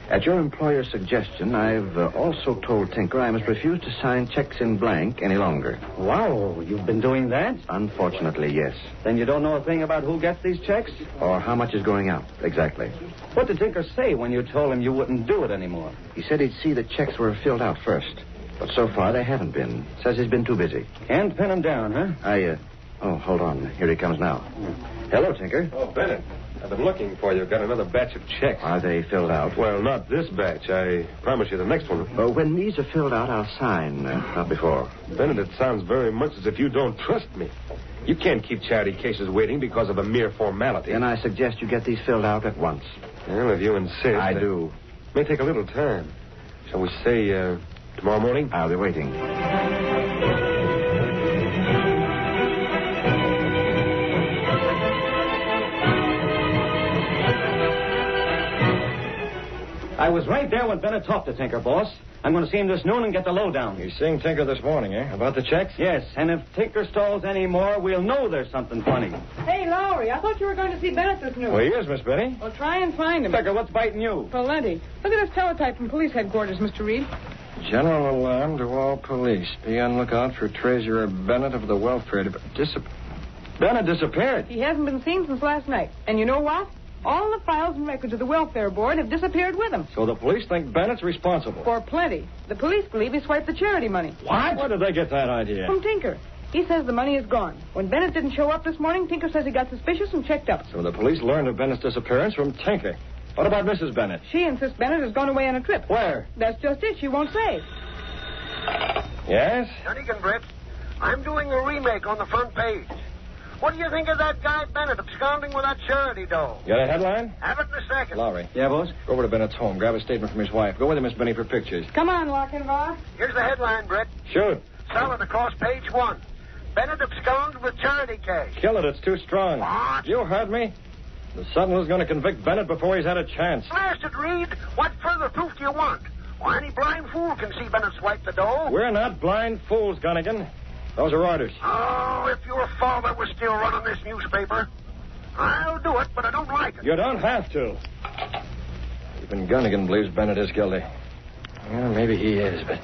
At your employer's suggestion, I've also told Tinker I must refuse to sign checks in blank any longer. Wow, you've been doing that? Unfortunately, yes. Then you don't know a thing about who gets these checks? Or how much is going out, exactly. What did Tinker say when you told him you wouldn't do it anymore? He said he'd see the checks were filled out first. But so far, they haven't been. Says he's been too busy. Can't pin him down, huh? Oh, hold on. Here he comes now. Hello, Tinker. Oh, Bennett. I've been looking for you. Got another batch of checks. Are they filled out? Well, not this batch. I promise you the next one. When these are filled out, I'll sign. Not before. Bennett, it sounds very much as if you don't trust me. You can't keep charity cases waiting because of a mere formality. Then I suggest you get these filled out at once. Well, if you insist. I do. It may take a little time. Shall we say tomorrow morning? I'll be waiting. I was right there when Bennett talked to Tinker, boss. I'm going to see him this noon and get the lowdown. You're seeing Tinker this morning, eh? About the checks? Yes, and if Tinker stalls any more, we'll know there's something funny. Hey, Lowry, I thought you were going to see Bennett this noon. Well, he is, Miss Benny. Well, try and find him. Tinker, what's biting you? Plenty. Look at this teletype from police headquarters, Mr. Reed. General alarm to all police. Be on lookout for Treasurer Bennett of the Welfare Department. Bennett disappeared. He hasn't been seen since last night. And you know what? All the files and records of the welfare board have disappeared with him. So the police think Bennett's responsible. For plenty. The police believe he swiped the charity money. What? Where did they get that idea? From Tinker. He says the money is gone. When Bennett didn't show up this morning, Tinker says he got suspicious and checked up. So the police learned of Bennett's disappearance from Tinker. What about Mrs. Bennett? She insists Bennett has gone away on a trip. Where? That's just it. She won't say. Yes? Dunnigan, Britt. I'm doing a remake on the front page. What do you think of that guy Bennett absconding with that charity dough? Got a headline? Have it in a second. Lowry. Yeah, boss? Go over to Bennett's home. Grab a statement from his wife. Go with him, Miss Benny, for pictures. Come on, Lochinvar. Here's the headline, Britt. Shoot. Solid across page 1. Bennett absconded with charity cash. Kill it. It's too strong. What? You heard me. The Sentinel's going to convict Bennett before he's had a chance. Blasted, Reed. What further proof do you want? Why, any blind fool can see Bennett swipe the dough. We're not blind fools, Gunnigan. Those are orders. Oh, if your father was still running this newspaper, I'll do it, but I don't like it. You don't have to. Even Gunnigan believes Bennett is guilty. Well, maybe he is, but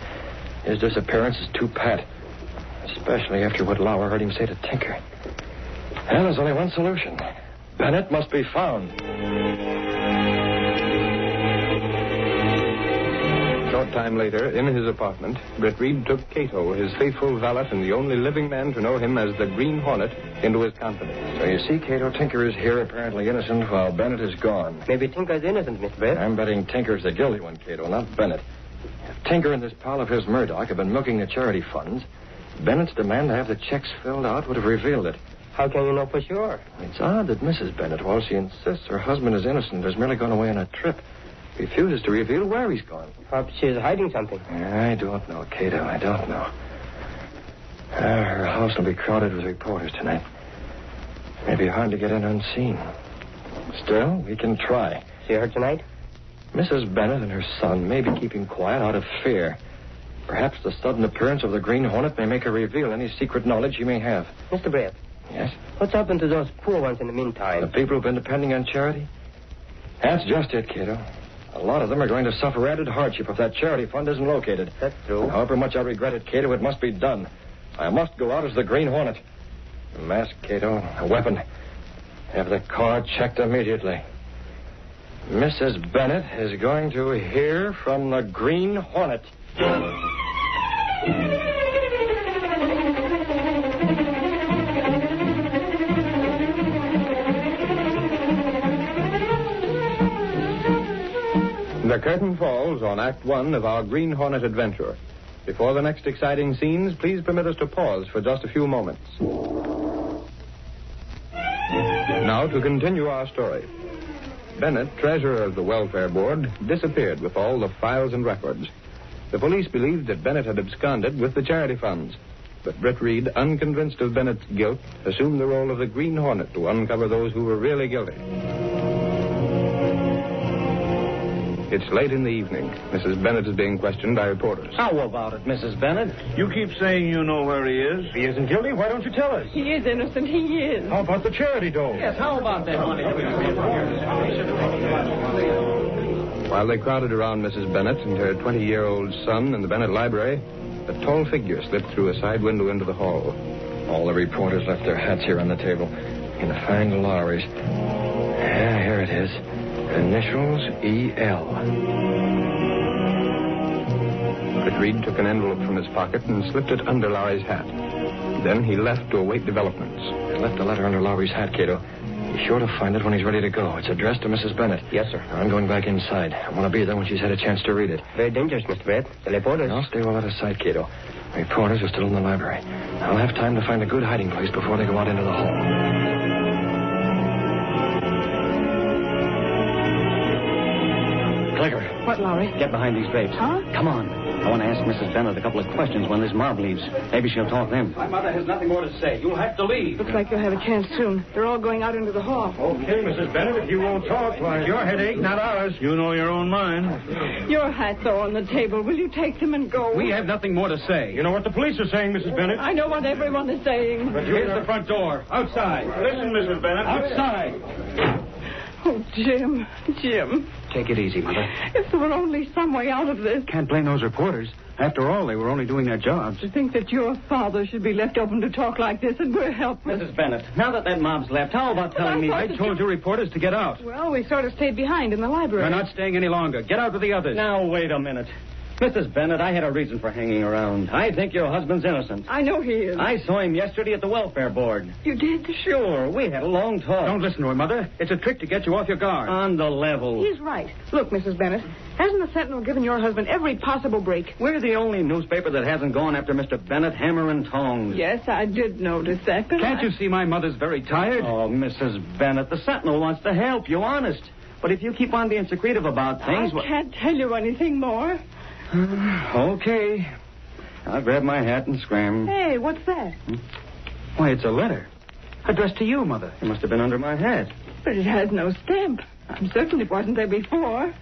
his disappearance is too pat. Especially after what Lauer heard him say to Tinker. And there's only one solution. Bennett must be found. A short time later, in his apartment, Britt Reed took Cato, his faithful valet and the only living man to know him as the Green Hornet, into his confidence. So you see, Cato, Tinker is here apparently innocent while Bennett is gone. Maybe Tinker's innocent, Miss Britt. I'm betting Tinker's the guilty one, Cato, not Bennett. If Tinker and this pal of his Murdoch have been milking the charity funds, Bennett's demand to have the checks filled out would have revealed it. How can you know for sure? It's odd that Mrs. Bennett, while she insists her husband is innocent, has merely gone away on a trip, refuses to reveal where he's gone. Perhaps she's hiding something. I don't know, Cato. I don't know. Her house will be crowded with reporters tonight. Maybe hard to get in unseen. Still, we can try. See her tonight? Mrs. Bennett and her son may be keeping quiet out of fear. Perhaps the sudden appearance of the Green Hornet may make her reveal any secret knowledge she may have. Mr. Britt. Yes? What's happened to those poor ones in the meantime? The people who've been depending on charity? That's just it, Cato. A lot of them are going to suffer added hardship if that charity fund isn't located. That's true. However much I regret it, Cato, it must be done. I must go out as the Green Hornet. A mask, Cato, a weapon. Have the car checked immediately. Mrs. Bennett is going to hear from the Green Hornet. The curtain falls on Act One of our Green Hornet adventure. Before the next exciting scenes, please permit us to pause for just a few moments. Now to continue our story. Bennett, treasurer of the welfare board, disappeared with all the files and records. The police believed that Bennett had absconded with the charity funds. But Britt Reed, unconvinced of Bennett's guilt, assumed the role of the Green Hornet to uncover those who were really guilty. It's late in the evening. Mrs. Bennett is being questioned by reporters. How about it, Mrs. Bennett? You keep saying you know where he is. If he isn't guilty, why don't you tell us? He is innocent. He is. How about the charity dough? Yes, how about that money? While they crowded around Mrs. Bennett and her 20-year-old son in the Bennett library, a tall figure slipped through a side window into the hall. All the reporters left their hats here on the table. In the fine Lowry's. Yeah, here it is. Initials E.L. Britt Reed took an envelope from his pocket and slipped it under Lowry's hat. Then he left to await developments. I left a letter under Lowry's hat, Cato. Be sure to find it when he's ready to go. It's addressed to Mrs. Bennett. Yes, sir. I'm going back inside. I want to be there when she's had a chance to read it. Very dangerous, Mr. Britt. The reporters. I'll stay well out of sight, Cato. Reporters are still in the library. I'll have time to find a good hiding place before they go out into the hall. Clicker. What, Lowry? Get behind these drapes. Huh? Come on. I want to ask Mrs. Bennett a couple of questions when this mob leaves. Maybe she'll talk then. My mother has nothing more to say. You'll have to leave. Looks like you'll have a chance soon. They're all going out into the hall. Okay, Mrs. Bennett, if you won't talk, why, your headache, not ours. You know your own mind. Your hats are on the table. Will you take them and go? We have nothing more to say. You know what the police are saying, Mrs. Bennett? I know what everyone is saying. But Here's the front door. Outside. Listen, Mrs. Bennett. Outside. Oh, Jim. Take it easy, Mother. If there were only some way out of this. Can't blame those reporters. After all, they were only doing their jobs. To think that your father should be left open to talk like this and we're helpless. Mrs. Bennett, now that mob's left, how about telling me... I told you reporters to get out. Well, we sort of stayed behind in the library. We're not staying any longer. Get out with the others. Now, wait a minute. Mrs. Bennett, I had a reason for hanging around. I think your husband's innocent. I know he is. I saw him yesterday at the welfare board. You did? Sure. We had a long talk. Don't listen to him, Mother. It's a trick to get you off your guard. On the level. He's right. Look, Mrs. Bennett, hasn't the Sentinel given your husband every possible break? We're the only newspaper that hasn't gone after Mr. Bennett hammer and tongs. Yes, I did notice that. But Can't you see my mother's very tired? Oh, Mrs. Bennett, the Sentinel wants to help you, honest. But if you keep on being secretive about things... I can't tell you anything more. Okay. I'll grab my hat and scram. Hey, what's that? Why, it's a letter. Addressed to you, Mother. It must have been under my hat. But it has no stamp. I'm certain it wasn't there before.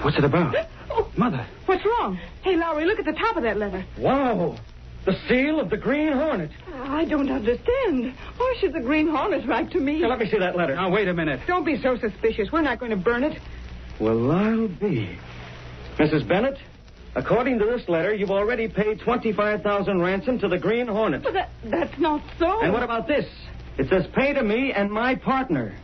What's it about? Oh, Mother. What's wrong? Hey, Lowry, look at the top of that letter. Wow. The seal of the Green Hornet. I don't understand. Why should the Green Hornet write to me? Now, let me see that letter. Now, wait a minute. Don't be so suspicious. We're not going to burn it. Well, I'll be. Mrs. Bennett, according to this letter, you've already paid $25,000 ransom to the Green Hornet. But that's not so. And what about this? It says pay to me and my partner.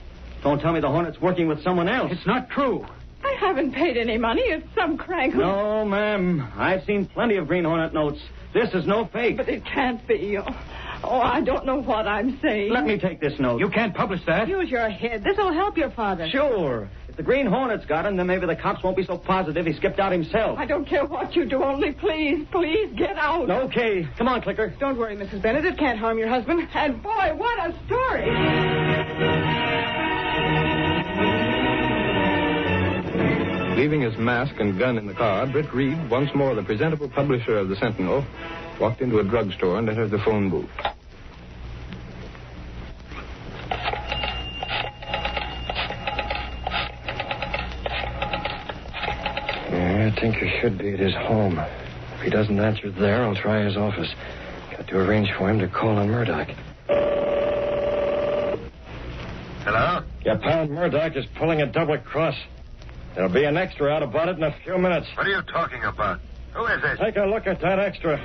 Don't tell me the Hornet's working with someone else. It's not true. I haven't paid any money. It's some crank. No, ma'am. I've seen plenty of Green Hornet notes. This is no fake. But it can't be. Oh, I don't know what I'm saying. Let me take this note. You can't publish that. Use your head. This'll help your father. Sure. If the Green Hornet's got him, then maybe the cops won't be so positive he skipped out himself. I don't care what you do. Only please get out. Okay. Come on, Clicker. Don't worry, Mrs. Bennett. It can't harm your husband. And boy, what a story. Leaving his mask and gun in the car, Britt Reed, once more the presentable publisher of the Sentinel, walked into a drugstore and entered the phone booth. Yeah, Tinker should be at his home. If he doesn't answer there, I'll try his office. Got to arrange for him to call on Murdoch. Hello? Your pal Murdoch is pulling a double cross. There'll be an extra out about it in a few minutes. What are you talking about? Who is this? Take a look at that extra.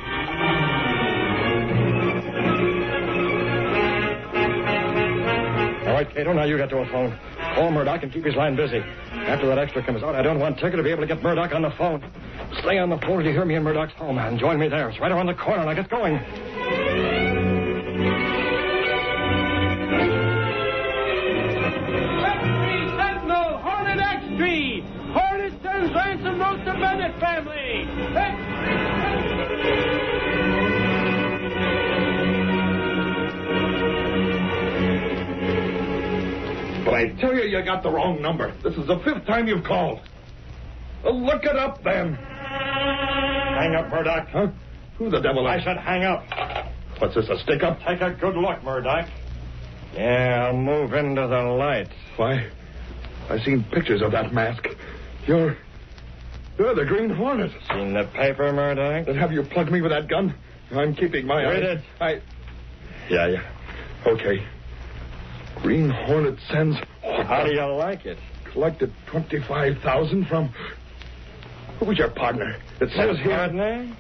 All right, Cato, now you get to a phone. Call Murdoch and keep his line busy. After that extra comes out, I don't want Tinker to be able to get Murdoch on the phone. Stay on the phone till you hear me in Murdoch's home and join me there. It's right around the corner. Now get going. Sentinel, Hornet X3. Hornet sends ransom note to Bennett family. But I tell you, you got the wrong number. This is the 5th time you've called. Well, look it up, then. Hang up, Murdoch. Huh? Who the devil I said hang up. What's this, a stick-up? Take a good look, Murdoch. Yeah, I'll move into the light. Why, I've seen pictures of that mask. You're the Green Hornet. Seen the paper, Murdoch? Then have you plugged me with that gun? I'm keeping my Read eye. it. Yeah. Okay. Green Hornet sends... How do you like it? Collected $25,000 from... Who's your partner? It says here... Partner?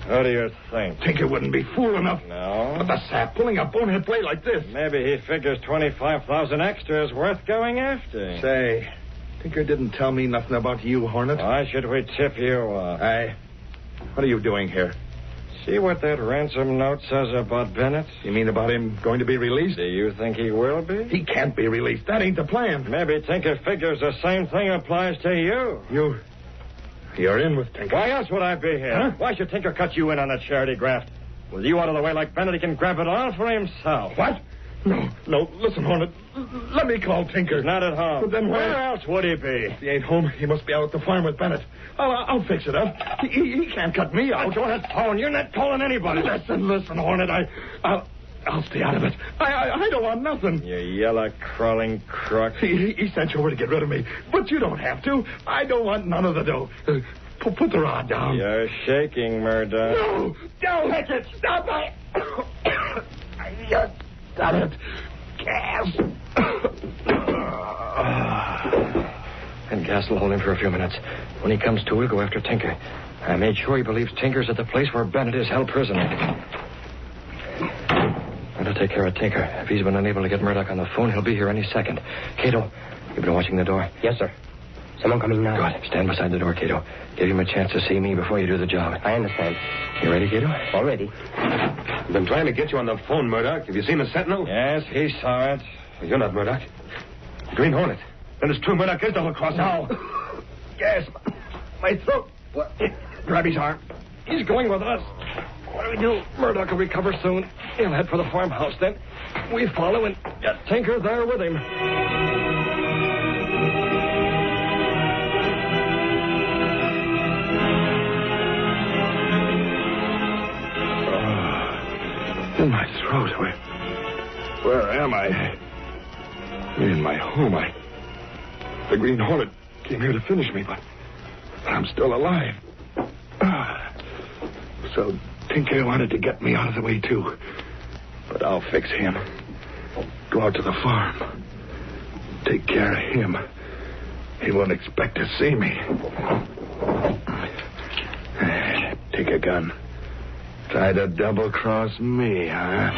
Who do you think? Tinker wouldn't be fool enough. No. But the sap pulling a bonehead play like this. Maybe he figures 25,000 extra is worth going after. Say, Tinker didn't tell me nothing about you, Hornet. Why should we tip you off? What are you doing here? See what that ransom note says about Bennett? You mean about him going to be released? Do you think he will be? He can't be released. That ain't the plan. Maybe Tinker figures the same thing applies to you. You're in with Tinker. Why else would I be here? Huh? Why should Tinker cut you in on a charity graft? With you out of the way like Bennett, he can grab it all for himself. What? No. Listen, Hornet. Let me call Tinker. He's not at home. But then where else would he be? If he ain't home, he must be out at the farm with Bennett. I'll fix it up. He can't cut me out. Go on that phone. You're not calling anybody. Listen, Hornet. I'll stay out of it. I don't want nothing. You yellow, crawling crook. He sent you over to get rid of me. But you don't have to. I don't want none of the dough. Put the rod down. You're shaking, Murdoch. No! Don't hit it! Stop it! Stop it! gas. And gas will hold him for a few minutes. When he comes to, we'll go after Tinker. I made sure he believes Tinker's at the place where Bennett is held prisoner. I'll take care of Tinker. If he's been unable to get Murdoch on the phone, he'll be here any second. Cato, you've been watching the door? Yes, sir. Someone coming now. Good. Stand beside the door, Cato. Give him a chance to see me before you do the job. I understand. You ready, Cato? All ready. I've been trying to get you on the phone, Murdoch. Have you seen the Sentinel? Yes, he saw it. Well, you're not Murdoch. Green Hornet. Then it's true Murdoch is double-crossing. No. Gas. My throat. What? Grab his arm. He's going with us. What do we do? Murdoch will recover soon. He'll head for the farmhouse then. We follow and get Tinker there with him. In my throat. Where am I? In my home. The Green Hornet came here to finish me, but I'm still alive. So Tinker wanted to get me out of the way, too. But I'll fix him. Go out to the farm. Take care of him. He won't expect to see me. Take a gun. Try to double-cross me, huh?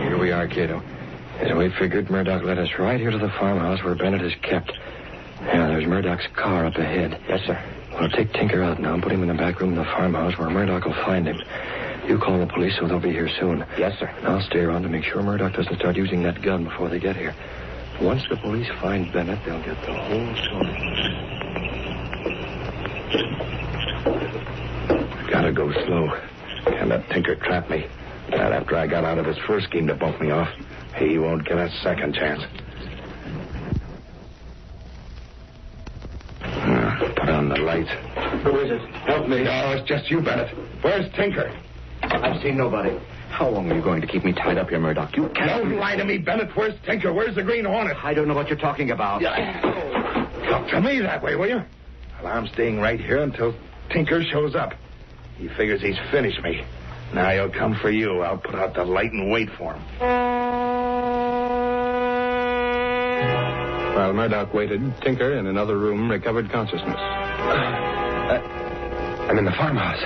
Here we are, Cato. As we figured, Murdoch led us right here to the farmhouse where Bennett is kept. Yeah, there's Murdoch's car up ahead. Yes, sir. We'll take Tinker out now and put him in the back room of the farmhouse where Murdoch will find him. You call the police so they'll be here soon. Yes, sir. I'll stay around to make sure Murdoch doesn't start using that gun before they get here. Once the police find Bennett, they'll get the whole story. Gotta go slow. Can't let Tinker trap me. Not after I got out of his first scheme to bump me off. He won't get a second chance. Put on the lights. Who is it? Help me. No, it's just you, Bennett. Where's Tinker? I've seen nobody. How long are you going to keep me tied up here, Murdoch? You can't... Don't lie to me, Bennett. Where's Tinker? Where's the Green Hornet? I don't know what you're talking about. Talk to me that way, will you? Well, I'm staying right here until Tinker shows up. He figures he's finished me. Now he'll come for you. I'll put out the light and wait for him. While Murdoch waited, Tinker, in another room, recovered consciousness. I'm in the farmhouse.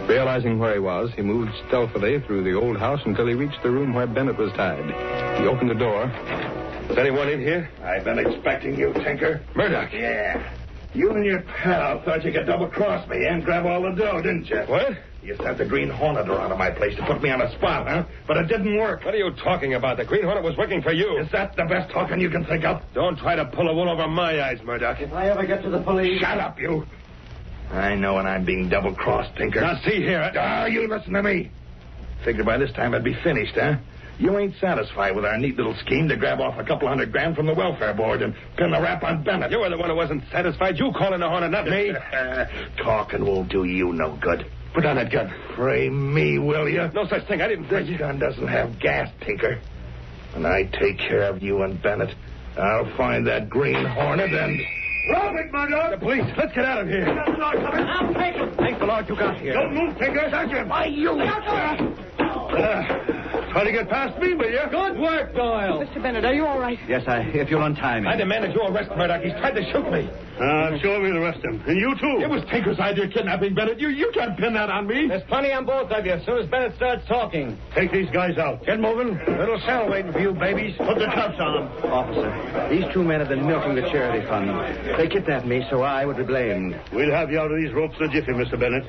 Realizing where he was, he moved stealthily through the old house until he reached the room where Bennett was tied. He opened the door. Is anyone in here? I've been expecting you, Tinker. Murdoch. Yeah. You and your pal thought you could double-cross me and grab all the dough, didn't you? What? You sent the Green Hornet around to my place to put me on a spot, huh? But it didn't work. What are you talking about? The Green Hornet was working for you. Is that the best talking you can think of? Don't try to pull a wool over my eyes, Murdoch. If I ever get to the police... Shut up, you. I know when I'm being double-crossed, Tinker. Now, see here. You listen to me. Figured by this time I'd be finished, huh? You ain't satisfied with our neat little scheme to grab off a couple $100,000 from the welfare board and pin the rap on Bennett. You were the one who wasn't satisfied. You calling the Hornet, not me. Talking won't do you no good. Put down that gun. Fray me, will you? No such thing. I didn't This gun doesn't have gas, Tinker. When I take care of you and Bennett, I'll find that Green Hornet and... Drop it, Murdoch! The police. Let's get out of here. I'll take him. Thank the Lord you got here. Don't move, Tinker. Sergeant. Why, you... Try to get past me, will you? Good work, Doyle. Mr. Bennett, are you all right? Yes, if you'll untie me. I demand that you arrest Murdoch. He's tried to shoot me. Sure, we'll arrest him. And you, too. It was Tinker's idea kidnapping Bennett. You can't pin that on me. There's plenty on both of you as soon as Bennett starts talking. Take these guys out. Get moving. Little cell waiting for you, babies. Put the cuffs on them. Officer, these two men have been milking the charity fund. They kidnapped me, so I would be blamed. We'll have you out of these ropes in a jiffy, Mr. Bennett.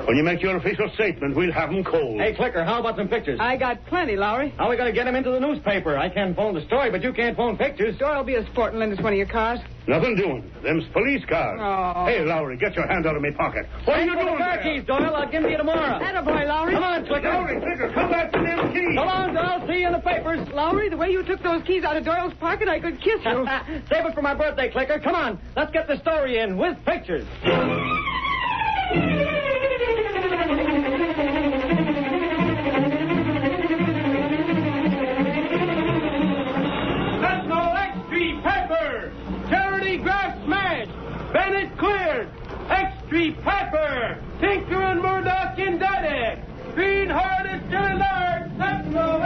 When you make your official statement, we'll have them cold. Hey, Clicker, how about some pictures? I got plenty, Lowry. How are we going to get them into the newspaper? I can't phone the story, but you can't phone pictures. Doyle will be a sport and lend us one of your cars. Nothing doing. Them's police cars. Oh. Hey, Lowry, get your hand out of my pocket. What are you Thanks for doing the car there? keys, Doyle. I'll give them to you tomorrow. Attaboy, Lowry. Come on, Clicker. Lowry, Clicker, come back to them keys. Come on, Doyle. See you in the papers. Lowry, the way you took those keys out of Doyle's pocket, I could kiss you. Save it for my birthday, Clicker. Come on. Let's get the story in with pictures. Sentinel XP paper. Charity graft smash. Bennett Street Piper, Tinker and Murdoch indicted. Green Hornet still at large. Sentinel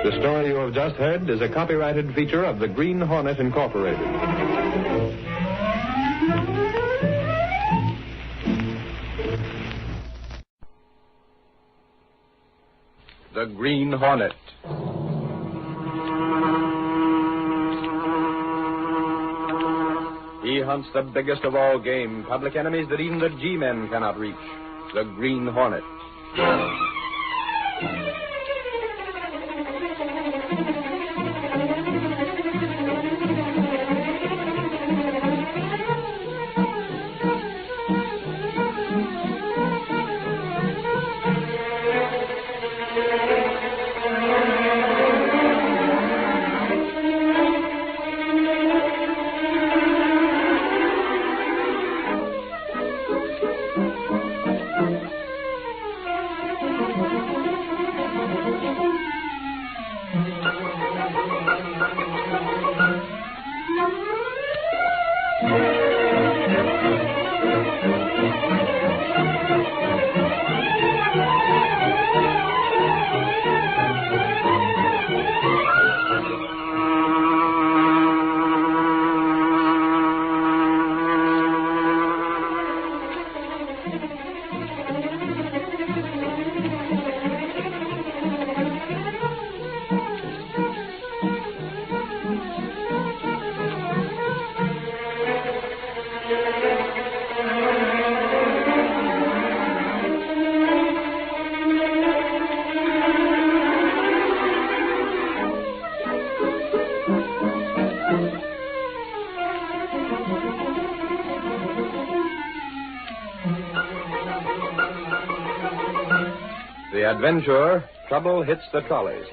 The story you have just heard is a copyrighted feature of the Green Hornet Incorporated. The Green Hornet. He hunts the biggest of all game, public enemies that even the G-men cannot reach. The Green Hornet. The adventure, Trouble Hits the Trolleys.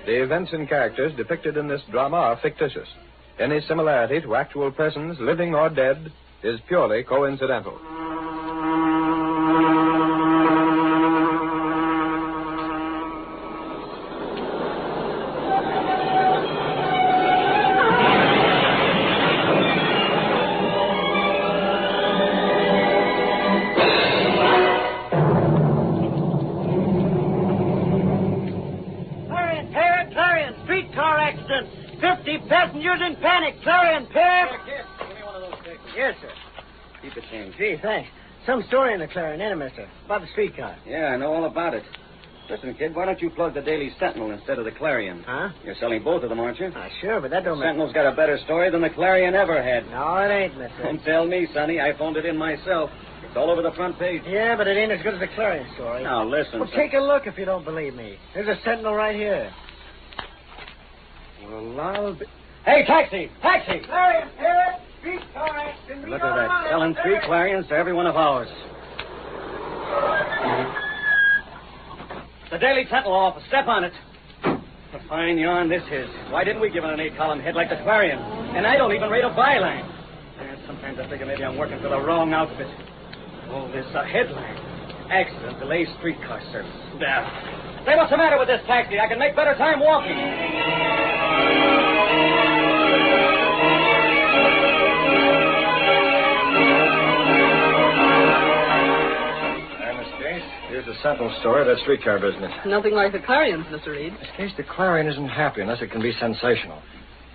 The events and characters depicted in this drama are fictitious. Any similarity to actual persons, living or dead, is purely coincidental. Passengers in panic. Clarion, Pip. Give me one of those tickets. Yes, sir. Keep it change. Gee, thanks. Some story in the Clarion, ain't it, mister? About the streetcar. Yeah, I know all about it. Listen, kid, why don't you plug the Daily Sentinel instead of the Clarion? Huh? You're selling both of them, aren't you? Sure, but that don't The Sentinel's got a better story than the Clarion ever had. No, it ain't, mister. Don't tell me, Sonny. I phoned it in myself. It's all over the front page. Yeah, but it ain't as good as the Clarion story. Now, listen. Well, take a look if you don't believe me. There's a Sentinel right here. Well, I'll be... Hey, taxi! Taxi! Clarion, Pip. Streetcar accident. Look at that. Selling 3 Clarions to every one of ours. The Daily Sentinel office. Step on it. A fine yarn this is. Why didn't we give it an 8-column head like the Clarion? And I don't even rate a byline. Sometimes I figure maybe I'm working for the wrong outfit. Oh, this a headline. Accident delays streetcar service. Say, what's the matter with this taxi? I can make better time walking. Here's the Sentinel story of that streetcar business. Nothing like the Clarion's, Mr. Reed. In this case, the Clarion isn't happy unless it can be sensational.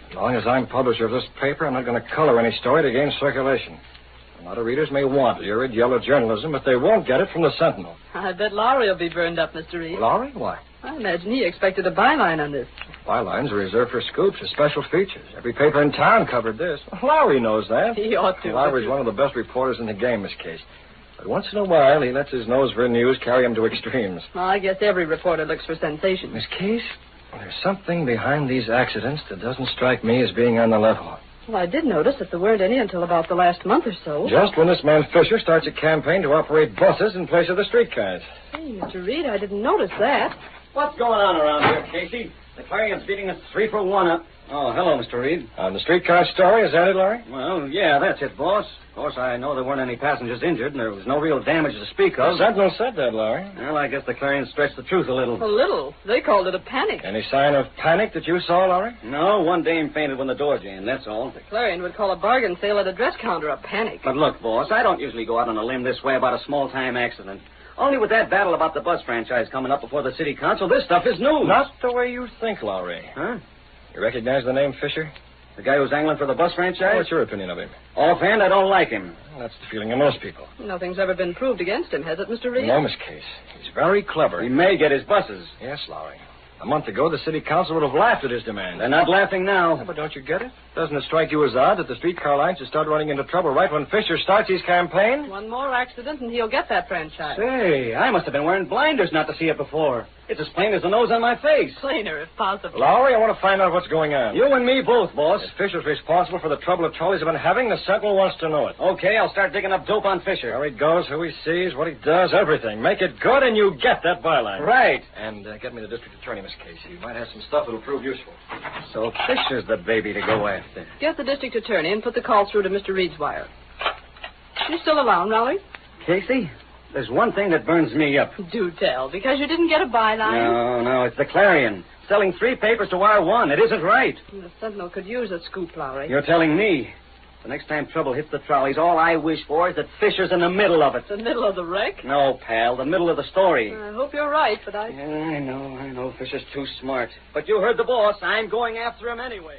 As long as I'm publisher of this paper, I'm not going to color any story to gain circulation. A lot of readers may want lurid yellow journalism, but they won't get it from the Sentinel. I bet Lowry will be burned up, Mr. Reed. Lowry? Why? I imagine he expected a byline on this. Bylines are reserved for scoops or special features. Every paper in town covered this. Lowry knows that. He ought to. Lowry's one of the best reporters in the game, Miss Case. But once in a while, he lets his nose for news carry him to extremes. Well, I guess every reporter looks for sensation. Miss Case, there's something behind these accidents that doesn't strike me as being on the level. Well, I did notice that there weren't any until about the last month or so. Just when this man Fisher starts a campaign to operate buses in place of the streetcars. Hey, Mr. Reed, I didn't notice that. What's going on around here, Casey? The Clarion's beating us 3-for-1 up. Oh, hello, Mr. Reed. On the streetcar story, is that it, Larry? Well, yeah, that's it, boss. Of course, I know there weren't any passengers injured, and there was no real damage to speak of. The Sentinel said that, Larry. Well, I guess the Clarion stretched the truth a little. A little? They called it a panic. Any sign of panic that you saw, Larry? No, one dame fainted when the door jammed, that's all. The Clarion would call a bargain sale at a dress counter a panic. But look, boss, I don't usually go out on a limb this way about a small-time accident. Only with that battle about the bus franchise coming up before the city council, this stuff is news. Not the way you think, Lowry. Huh? You recognize the name Fisher? The guy who's angling for the bus franchise? What's your opinion of him? Offhand, I don't like him. Well, that's the feeling of most people. Nothing's ever been proved against him, has it, Mr. Reed? No, Miss Case. He's very clever. He may get his buses. Yes, Lowry. A month ago, the city council would have laughed at his demand. They're not laughing now. Yeah, but don't you get it? Doesn't it strike you as odd that the streetcar line should start running into trouble right when Fisher starts his campaign? One more accident and he'll get that franchise. Say, I must have been wearing blinders not to see it before. It's as plain as the nose on my face. Plainer, if possible. Lowry, I want to find out what's going on. You and me both, boss. If Fisher's responsible for the trouble the trolleys have been having, the Sentinel wants to know it. Okay, I'll start digging up dope on Fisher. Where he goes, who he sees, what he does, everything. Make it good and you get that byline. Right. And get me the district attorney, Miss Casey. He might have some stuff that'll prove useful. So Fisher's the baby to go after. Get the district attorney and put the call through to Mr. Reed's wire. You still around, Raleigh? Casey, there's one thing that burns me up. Do tell, because you didn't get a byline. No, it's the Clarion. Selling 3 papers to wire 1. It isn't right. The Sentinel could use a scoop, Lowry. You're telling me. The next time trouble hits the trolleys, all I wish for is that Fisher's in the middle of it. The middle of the wreck? No, pal, the middle of the story. I hope you're right, but I... Yeah, I know. Fisher's too smart. But you heard the boss. I'm going after him anyway.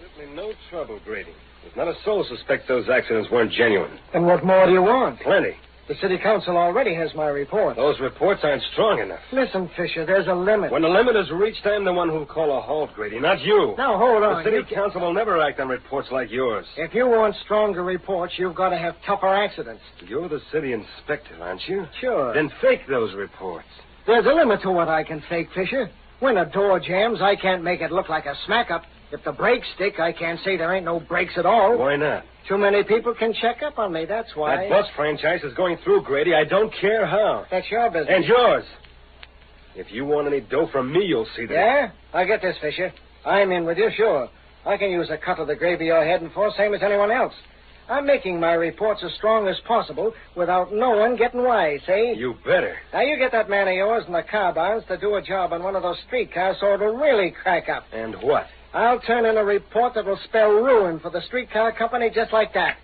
Absolutely no trouble, Grady. There's not a soul suspects those accidents weren't genuine. And what more do you want? Plenty. The city council already has my report. Those reports aren't strong enough. Listen, Fisher, there's a limit. When the limit is reached, I'm the one who'll call a halt, Grady, not you. Now, hold on. The city council will never act on reports like yours. If you want stronger reports, you've got to have tougher accidents. You're the city inspector, aren't you? Sure. Then fake those reports. There's a limit to what I can fake, Fisher. When a door jams, I can't make it look like a smack-up. If the brakes stick, I can't say there ain't no brakes at all. Why not? Too many people can check up on me, that's why. That bus franchise is going through, Grady. I don't care how. That's your business. And yours. If you want any dough from me, you'll see that. Yeah? I get this, Fisher. I'm in with you, sure. I can use a cut of the gravy you're heading for, same as anyone else. I'm making my reports as strong as possible without no one getting wise, see? You better. Now, you get that man of yours in the car barns to do a job on one of those streetcars so it'll really crack up. And what? I'll turn in a report that will spell ruin for the streetcar company just like that.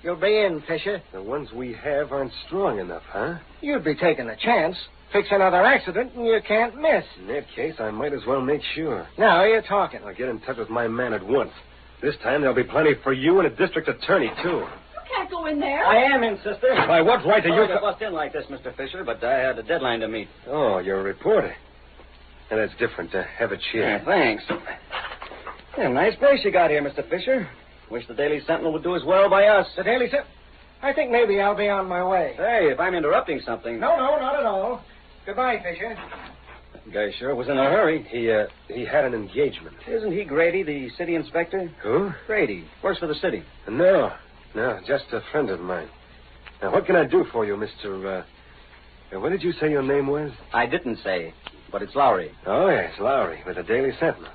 You'll be in, Fisher. The ones we have aren't strong enough, huh? You'd be taking a chance. Fix another accident and you can't miss. In that case, I might as well make sure. Now you're talking. I'll get in touch with my man at once. This time there'll be plenty for you and a district attorney, too. You can't go in there. I am in, sister. By what right are you... I bust in like this, Mr. Fisher, but I had a deadline to meet. Oh, you're a reporter. And that's different. Have a chair. Yeah, thanks. Yeah, nice place you got here, Mr. Fisher. Wish the Daily Sentinel would do as well by us. The Daily Sentinel? I think maybe I'll be on my way. Hey, if I'm interrupting something... No, not at all. Goodbye, Fisher. That guy sure was in a hurry. He had an engagement. Isn't he Grady, the city inspector? Who? Grady. Works for the city. No, just a friend of mine. Now, what can I do for you, Mr. What did you say your name was? I didn't say. but it's Lowry. Oh, yes, Lowry with the Daily Sentinel.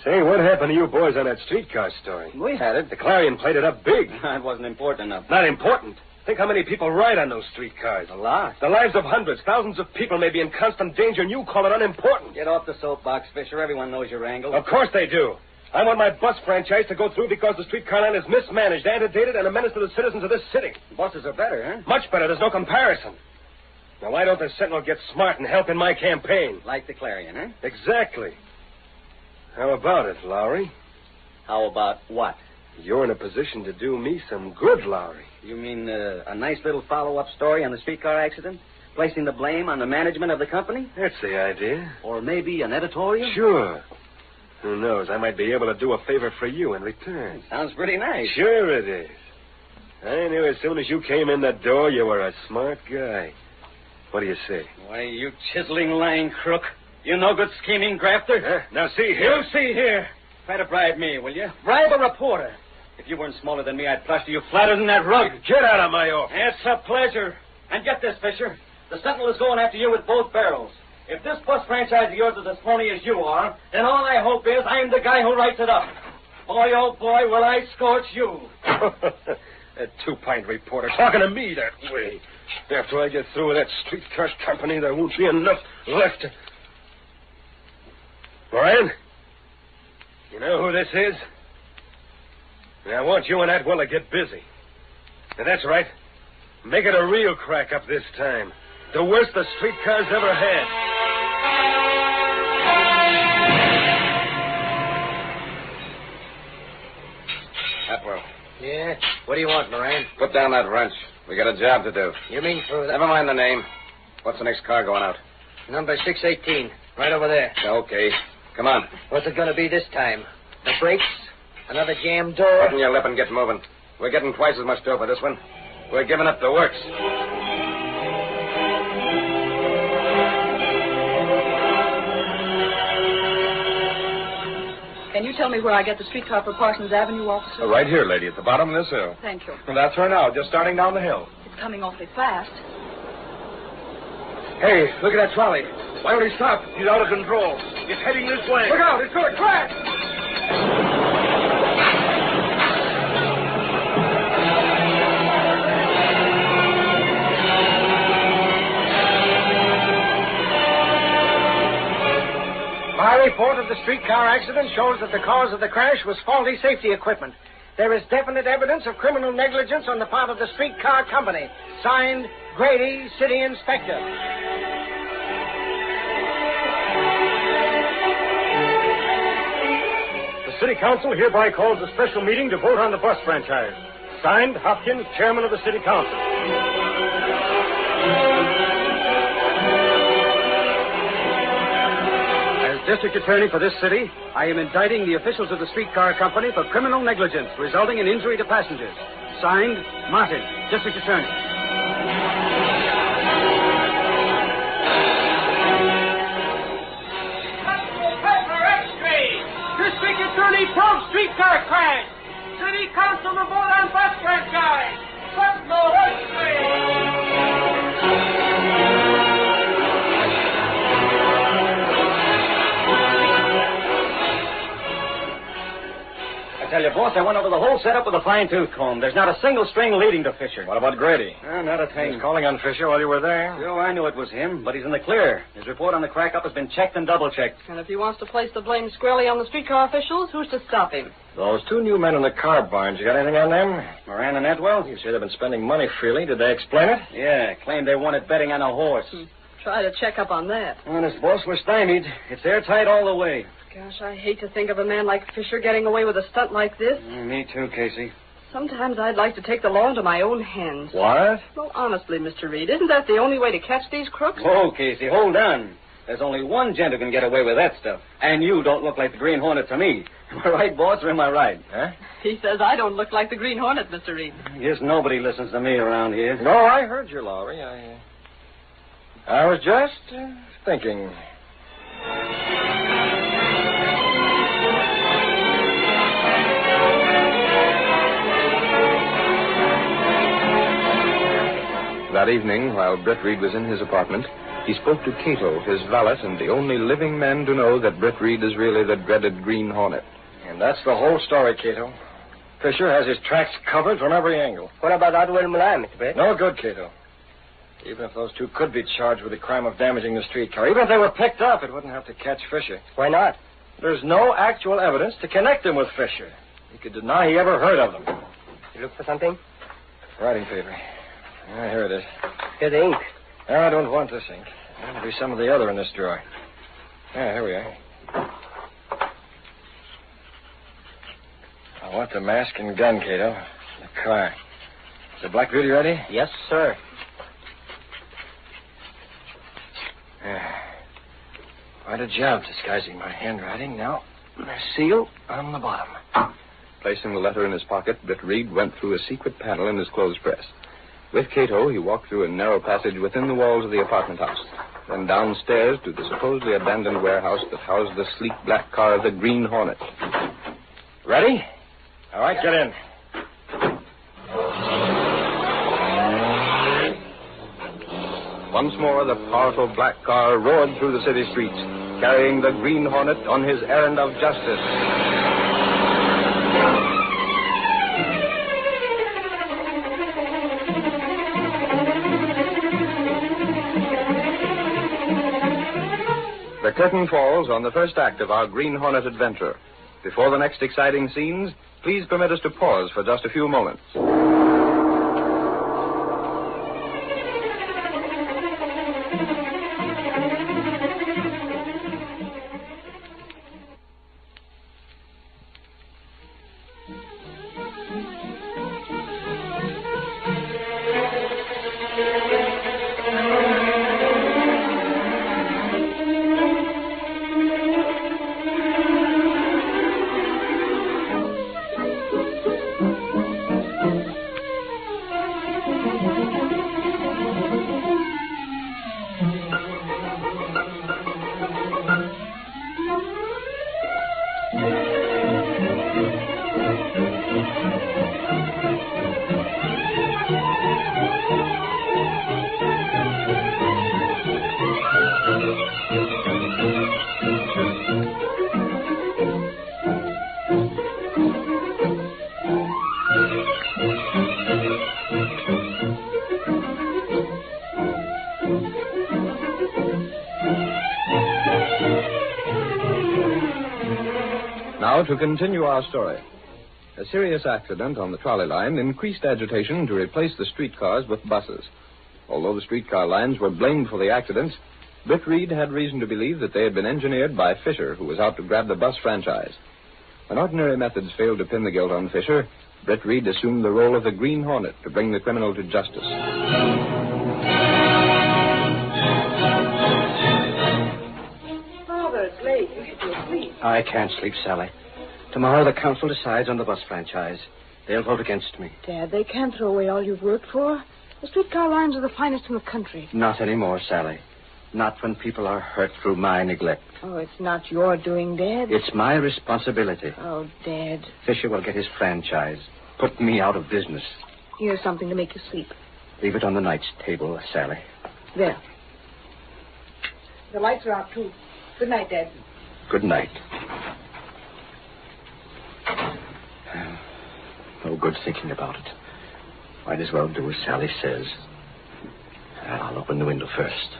Say, what happened to you boys on that streetcar story? We had it. The Clarion played it up big. It wasn't important enough. Not important. Think how many people ride on those streetcars. A lot. The lives of hundreds, thousands of people may be in constant danger, and you call it unimportant. Get off the soapbox, Fisher. Everyone knows your angle. Of course they do. I want my bus franchise to go through because the streetcar line is mismanaged, antedated, and a menace to the citizens of this city. Buses are better, huh? Much better. There's no comparison. Now, why don't the Sentinel get smart and help in my campaign? Like the Clarion, huh? Exactly. How about it, Lowry? How about what? You're in a position to do me some good, Lowry. You mean a nice little follow-up story on the streetcar accident? Placing the blame on the management of the company? That's the idea. Or maybe an editorial? Sure. Who knows? I might be able to do a favor for you in return. Sounds pretty nice. Sure it is. I knew as soon as you came in the door you were a smart guy. What do you say? Why, you chiseling lying crook. You no good scheming grafter. Huh? Now, see here. You see here. Try to bribe me, will you? Bribe a reporter. If you weren't smaller than me, I'd plaster you flatter than that rug. Get out of my office. It's a pleasure. And get this, Fisher. The Sentinel is going after you with both barrels. If this bus franchise of yours is as phony as you are, then all I hope is I'm the guy who writes it up. Boy, oh boy, will I scorch you. That two-pint reporter talking to me that way. After I get through with that streetcar company, there won't be enough left to... Moran, you know who this is? I want you and Atwell to get busy. Now, that's right. Make it a real crack-up this time. The worst the streetcars ever had. Atwell. Yeah? What do you want, Moran? Put down that wrench. We got a job to do. You mean for... Never mind the name. What's the next car going out? Number 618. Right over there. Okay. Come on. What's it going to be this time? The brakes? Another jammed door? Open your lip and get moving. We're getting twice as much dough for this one. We're giving up the works. Can you tell me where I get the streetcar for Parsons Avenue, officer? Right here, lady, at the bottom of this hill. Thank you. Well, that's her now, just starting down the hill. It's coming awfully fast. Hey, look at that trolley. Why don't he stop? He's out of control. He's heading this way. Look out, it's going to crash! My report of the streetcar accident shows that the cause of the crash was faulty safety equipment. There is definite evidence of criminal negligence on the part of the streetcar company. Signed, Grady, City Inspector. The City Council hereby calls a special meeting to vote on the bus franchise. Signed, Hopkins, Chairman of the City Council. District Attorney for this city, I am indicting the officials of the streetcar company for criminal negligence resulting in injury to passengers. Signed, Martin, District Attorney. District Attorney proves streetcar crash. City Council to vote on bus franchise. Sentinel I tell you, boss, I went over the whole setup with a fine-tooth comb. There's not a single string leading to Fisher. What about Grady? Not a thing. He was calling on Fisher while you were there. Oh, I knew it was him, but he's in the clear. His report on the crack-up has been checked and double-checked. And if he wants to place the blame squarely on the streetcar officials, who's to stop him? Those two new men in the car barns, you got anything on them? Moran and Atwell? You say they've been spending money freely. Did they explain it? Yeah, claimed they won it betting on a horse. Try to check up on that. Honest, boss, we're stymied. It's airtight all the way. Gosh, I hate to think of a man like Fisher getting away with a stunt like this. Me too, Casey. Sometimes I'd like to take the law into my own hands. What? Well, honestly, Mr. Reed, isn't that the only way to catch these crooks? Oh, Casey, hold on. There's only one gent who can get away with that stuff. And you don't look like the Green Hornet to me. Am I right, boss, or am I right? Huh? He says I don't look like the Green Hornet, Mr. Reed. Yes, nobody listens to me around here. No, I heard you, Lowry. I was just thinking. That evening, while Brett Reed was in his apartment, He spoke to Cato, his valet, and the only living man to know that Britt Reed is really the dreaded Green Hornet. And that's the whole story, Cato. Fisher has his tracks covered from every angle. What about Otwell Milan, Mr. Britt? No good, Cato. Even if those two could be charged with the crime of damaging the streetcar, even if they were picked up, it wouldn't have to catch Fisher. Why not? There's no actual evidence to connect him with Fisher. He could deny he ever heard of them. You look for something? Writing paper. Yeah, here it is. Here's the ink. No, I don't want this ink. There'll be some of the other in this drawer. Yeah, here we are. I want the mask and gun, Cato. The car. Is the Black Beauty ready? Yes, sir. Yeah. Quite a job disguising my handwriting. Now, the seal on the bottom. Placing the letter in his pocket, Britt Reed went through a secret panel in his clothes press. With Cato, he walked through a narrow passage within the walls of the apartment house, then downstairs to the supposedly abandoned warehouse that housed the sleek black car of the Green Hornet. Ready? All right, get in. Once more, the powerful black car roared through the city streets, carrying the Green Hornet on his errand of justice. The curtain falls on the first act of our Green Hornet adventure. Before the next exciting scenes, please permit us to pause for just a few moments. Now, to continue our story. A serious accident on the trolley line increased agitation to replace the streetcars with buses. Although the streetcar lines were blamed for the accidents, Britt Reed had reason to believe that they had been engineered by Fisher, who was out to grab the bus franchise. When ordinary methods failed to pin the guilt on Fisher, Britt Reed assumed the role of the Green Hornet to bring the criminal to justice. Father, it's late. You should be asleep. I can't sleep, Sally. Tomorrow the council decides on the bus franchise. They'll vote against me. Dad, they can't throw away all you've worked for. The streetcar lines are the finest in the country. Not anymore, Sally. Not when people are hurt through my neglect. Oh, it's not your doing, Dad. It's my responsibility. Oh, Dad. Fisher will get his franchise. Put me out of business. Here's something to make you sleep. Leave it on the night's table, Sally. There. The lights are out, too. Good night, Dad. Good night. No good thinking about it. Might as well do as Sally says. I'll open the window first.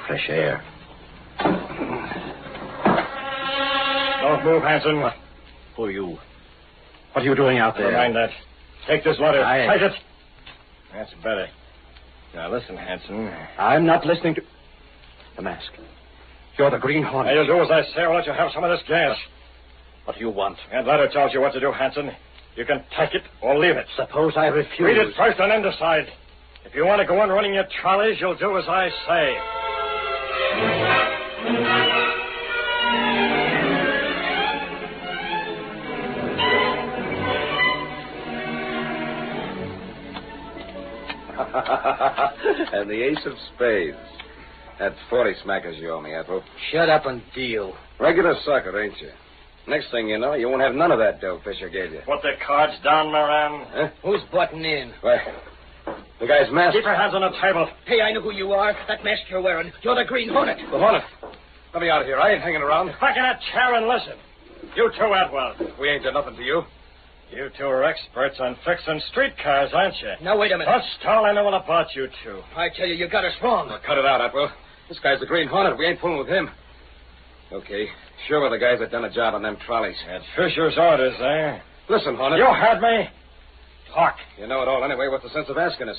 Fresh air. Don't move, Hanson. Who are you? What are you doing out there? Never mind that. Take this letter. I... Take it. That's better. Now, listen, Hanson. I'm not listening to... The mask. You're the Green Hornet. Now, you'll do as I say, or I'll let you have some of this gas. What do you want? That letter tells you what to do, Hanson. You can take it or leave it. Suppose I refuse. Read it first and then decide. If you want to go on running your trolleys, you'll do as I say. And the ace of spades. That's 40 smackers you owe me, Ethel. Shut up and deal. Regular sucker, ain't you? Next thing you know, you won't have none of that dough Fisher gave you. Put the cards down, Moran. Huh? Who's butting in? Well, The guy's masked. Keep your hands on the table. Hey, I know who you are. That mask you're wearing. You're the Green Hornet. The Hornet. Let me out of here. I ain't hanging around. Back in that chair and listen. You too, Atwell. We ain't done nothing to you. You two are experts on fixing streetcars, aren't you? Now, wait a minute. That's all I know about you two. I tell you, you got us wrong. Well, cut it out, Atwell. This guy's the Green Hornet. We ain't fooling with him. Okay. Sure were the guys that done a job on them trolleys. At Fisher's orders, eh? Listen, Hornet. You heard me. Talk. You know it all anyway. What's the sense of asking us?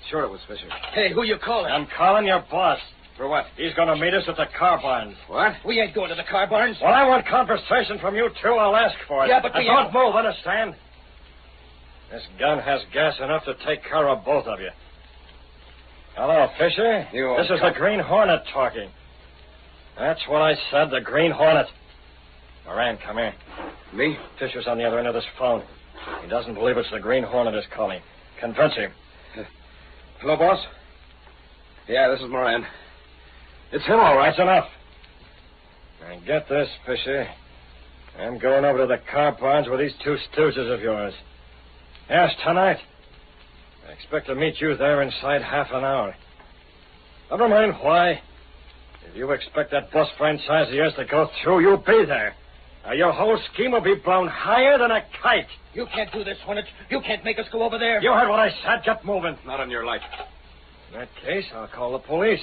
Sure it was Fisher. Hey, who you calling? I'm calling your boss. For what? He's going to meet us at the car barns. What? We ain't going to the car barns. Well, I want conversation from you two. I'll ask for it. Yeah, but and we don't move, understand? This gun has gas enough to take care of both of you. Hello, Fisher. This is the Green Hornet talking. That's what I said, the Green Hornet. Moran, come here. Me? Fisher's on the other end of this phone. He doesn't believe it's the Green Hornet is calling. Convince him. Hello, boss? Yeah, this is Moran. It's him, all right. That's enough. And get this, Fisher. I'm going over to the car barns with these two stooges of yours. Yes, tonight. I expect to meet you there inside half an hour. Never mind why. If you expect that bus franchise of yours to go through, you'll be there. Now, your whole scheme will be blown higher than a kite. You can't do this, Hornet. You can't make us go over there. You heard what I said. Get moving. Not on your life. In that case, I'll call the police.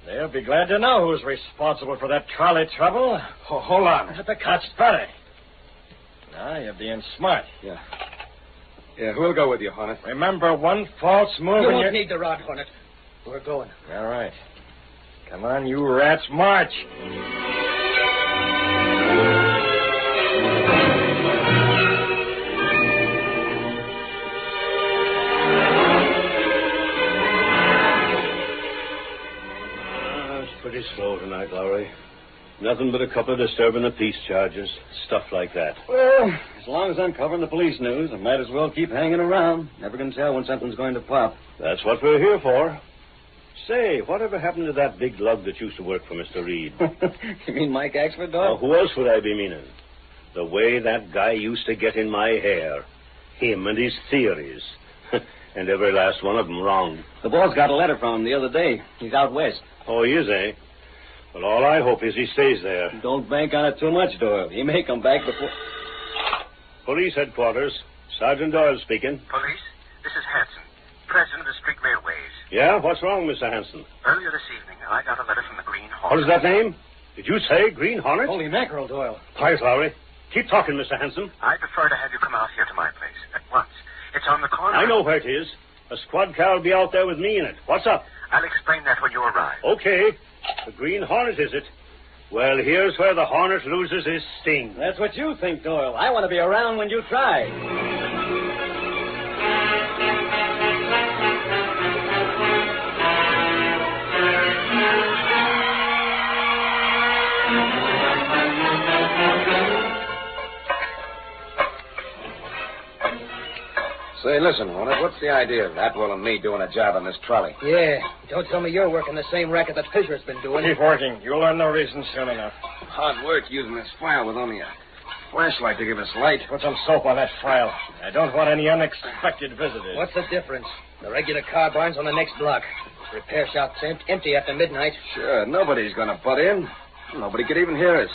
They'll be glad to know who's responsible for that trolley trouble. Oh, hold on. That's better. Now, you're being smart. Yeah. Yeah, who'll go with you, Hornet? Remember, one false move You and won't need the rod, Hornet. We're going. All right. Come on, you rats, march. It's pretty slow tonight, Lowry. Nothing but a couple of disturbing the peace charges, stuff like that. Well, as long as I'm covering the police news, I might as well keep hanging around. Never can tell when something's going to pop. That's what we're here for. Say, whatever happened to that big lug that used to work for Mr. Reed? You mean Mike Axford, Now, dog? who else would I be meaning? The way that guy used to get in my hair. Him and his theories. And every last one of them wrong. The boss got a letter from him the other day. He's out west. Oh, he is, eh? Well, all I hope is he stays there. Don't bank on it too much, Doyle. He may come back before... Police headquarters. Sergeant Doyle speaking. Police, this is Hanson, president of the Street Railways. Yeah? What's wrong, Mr. Hanson? Earlier this evening, I got a letter from the Green What Hornet. is that name? Did you say Green Hornet? Holy mackerel, Doyle. Quiet, Lowry. Keep talking, Mr. Hanson. I prefer to have you come out here to my place at once. It's on the corner. I know where it is. A squad car will be out there with me in it. What's up? I'll explain that when you arrive. Okay. The Green Hornet, is it? Well, here's where the Hornet loses his sting. That's what you think, Doyle. I want to be around when you try. Say, listen, Hornet, what's the idea of Atwell and me doing a job on this trolley? Yeah. Don't tell me you're working the same racket that Fisher's been doing. Keep working. You'll learn no reason soon enough. Hard work using this file with only a flashlight to give us light. Put some soap on that file. I don't want any unexpected visitors. What's the difference? The regular car barn's on the next block. Repair shop's empty after midnight. Sure, nobody's going to butt in. Nobody could even hear us.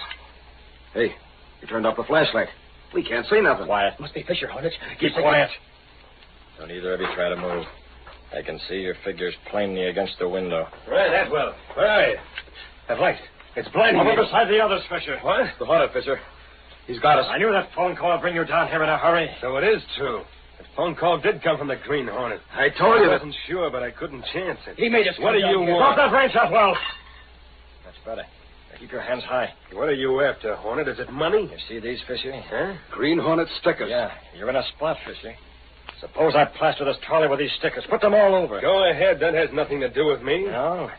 Hey, you turned off the flashlight. We can't see nothing. Quiet. Must be Fisher, Hornet. Keep quiet. Don't either of you try to move. I can see your figures plainly against the window. Right, Atwell. Where are you? That light. It's blinding me. Over beside the others, Fisher. What? The Hornet, Fisher. He's got us. I knew that phone call would bring you down here in a hurry. So it is true. That phone call did come from the Green Hornet. I told you I that. wasn't sure, but I couldn't chance it. He made us What come do you down here. want? Drop that range shot, well. That's better. Now keep your hands high. What are you after, Hornet? Is it money? You see these, Fisher? Huh? Green Hornet stickers. Yeah, you're in a spot, Fisher. Suppose I plaster this trolley with these stickers. Put them all over. Go ahead. That has nothing to do with me. No.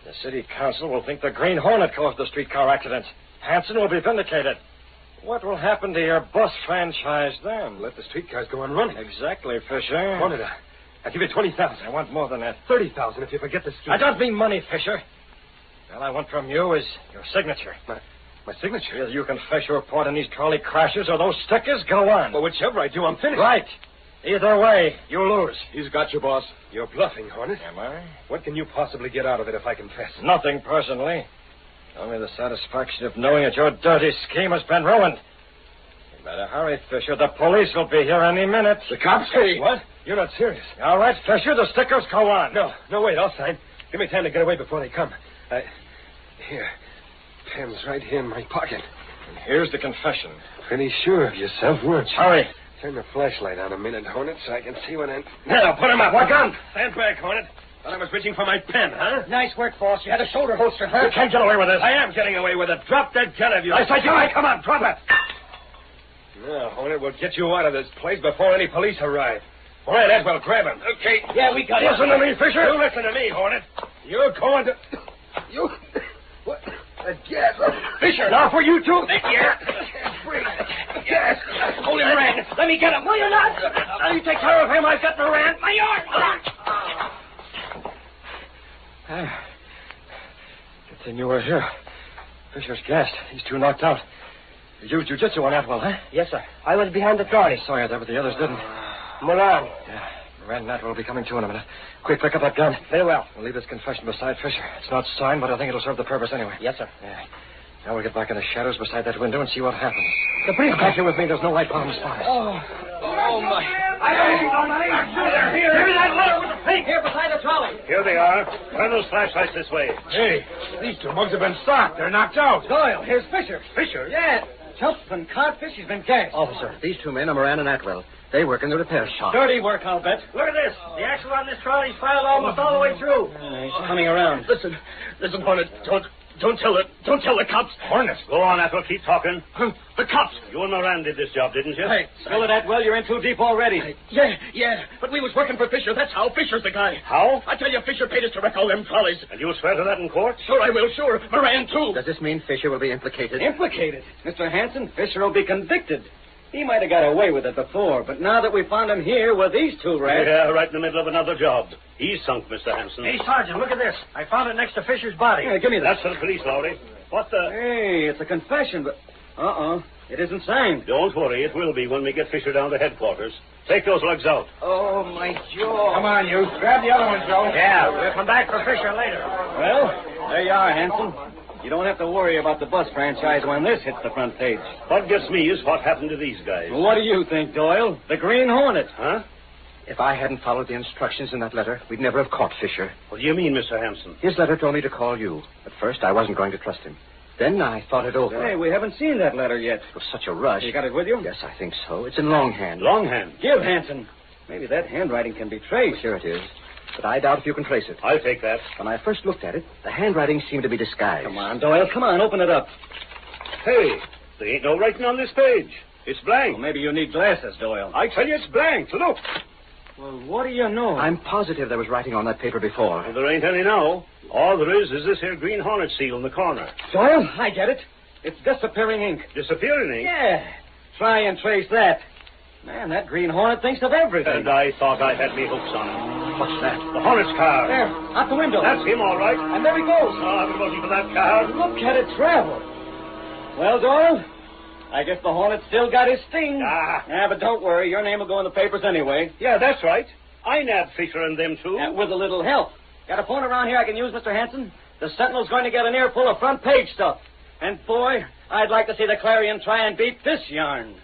The city council will think the Green Hornet caused the streetcar accident. Hanson will be vindicated. What will happen to your bus franchise then? Let the streetcars go on running. Exactly, Fisher. Hornet, I'll give you 20,000. I want more than that. 30,000 if you forget the scheme. I don't mean money, Fisher. All I want from you is your signature. My signature? Either you confess your part in these trolley crashes or those stickers go on. Well, whichever I do, I'm finished. Right. Either way, you lose. He's got you, boss. You're bluffing, Hornet. Am I? What can you possibly get out of it if I confess? Nothing personally. Only the satisfaction of knowing that your dirty scheme has been ruined. You better hurry, Fisher. The police will be here any minute. The cops? Hey, what? You're not serious. All right, Fisher, the stickers go on. No, wait, I'll sign. Give me time to get away before they come. Here. Pen's right here in my pocket. And here's the confession. Pretty sure of yourself, weren't you? Hurry. Turn the flashlight on a minute, Hornet, so I can see what I'm... Now, put him up. What gun? Stand back, Hornet. Thought I was reaching for my pen, huh? Nice work, boss. You had a shoulder holster, huh? You can't get away with this. I am getting away with it. Drop that gun of yours. I said you might. Come on, drop it. No, Hornet, we'll get you out of this place before any police arrive. All right, Ed, we'll grab him. Okay. Yeah, we got it. Listen to me, Fisher. You listen to me, Hornet. You're going to... You... What? Gas. Fisher. Now for you two. Yeah. Free. Gas. Hold him, Moran. Let me get him. No, you're not. Let me take care of him. I've got Moran. My arm. Good thing you were here. Fisher's gassed. He's too knocked out. You used jiu-jitsu on Atwell, huh? Yes, sir. I was behind the trolley. Sorry, that, but the others didn't. Moran. Yeah. Moran and Atwell will be coming too in a minute. Quick, pick up that gun. Very well. We'll leave this confession beside Fisher. It's not signed, but I think it'll serve the purpose anyway. Yes, sir. Yeah. Now we'll get back in the shadows beside that window and see what happens. The brief back here with me. There's no light on the spot. Oh, my. I don't see nobody. They're here. Give me that letter with the pink here beside the trolley. Here they are. Turn those flashlights this way. Hey, these two mugs have been stopped. They're knocked out. Doyle, here's Fisher. Fisher? Yeah. Jumped and codfish. He's been gassed. Officer, these two men are Moran and Atwell. They work in the repair shop. Dirty work, I'll bet. Look at this. The axle on this trolley's filed almost all the way through. He's coming around. Listen, Hornet. Don't tell the cops. Hornet. Go on, Atwell. Keep talking. The cops. You and Moran did this job, didn't you? Hey, spill it, Atwell. You're in too deep already. Yeah. But we was working for Fisher. That's how. Fisher's the guy. How? I tell you, Fisher paid us to wreck all them trolleys. And you'll swear to that in court? Sure I will, sure. Moran, too. Does this mean Fisher will be implicated? Implicated? Mr. Hanson, Fisher will be convicted. He might have got away with it before, but now that we found him here with these two rats... Yeah, right in the middle of another job. He's sunk, Mr. Hanson. Hey, Sergeant, look at this. I found it next to Fisher's body. Here, give me that. That's for the police, Lowry. What the... Hey, it's a confession, but... It isn't signed. Don't worry, it will be when we get Fisher down to headquarters. Take those lugs out. Oh, my jaw. Come on, you. Grab the other one, Joe. Yeah, we'll come back for Fisher later. Well, there you are, Hanson. You don't have to worry about the bus franchise when this hits the front page. What gets me is what happened to these guys. What do you think, Doyle? The Green Hornet. Huh? If I hadn't followed the instructions in that letter, we'd never have caught Fisher. What do you mean, Mr. Hanson? His letter told me to call you. At first, I wasn't going to trust him. Then I thought it over. Hey, we haven't seen that letter yet. It was such a rush. You got it with you? Yes, I think so. It's in longhand. Longhand? Give, Hanson. Maybe that handwriting can be traced. Sure it is. But I doubt if you can trace it. I'll take that. When I first looked at it, the handwriting seemed to be disguised. Come on, Doyle. Come on, open it up. Hey, there ain't no writing on this page. It's blank. Well, maybe you need glasses, Doyle. I tell you, it's blank. Look. Well, what do you know? I'm positive there was writing on that paper before. Well, there ain't any now. All there is this here Green Hornet seal in the corner. Doyle, I get it. It's disappearing ink. Disappearing ink? Yeah. Try and trace that. Man, that Green Hornet thinks of everything. And I thought I had me hooks on him. What's that? The Hornet's car. There, out the window. That's him, all right. And there he goes. Oh, I've been looking for that car. Look at it travel. Well, Doyle, I guess the Hornet still got his sting. Yeah, but don't worry. Your name will go in the papers anyway. Yeah, that's right. I nabbed Fisher and them, too. With a little help. Got a phone around here I can use, Mr. Hanson? The Sentinel's going to get an earful of front page stuff. And, boy, I'd like to see the Clarion try and beat this yarn.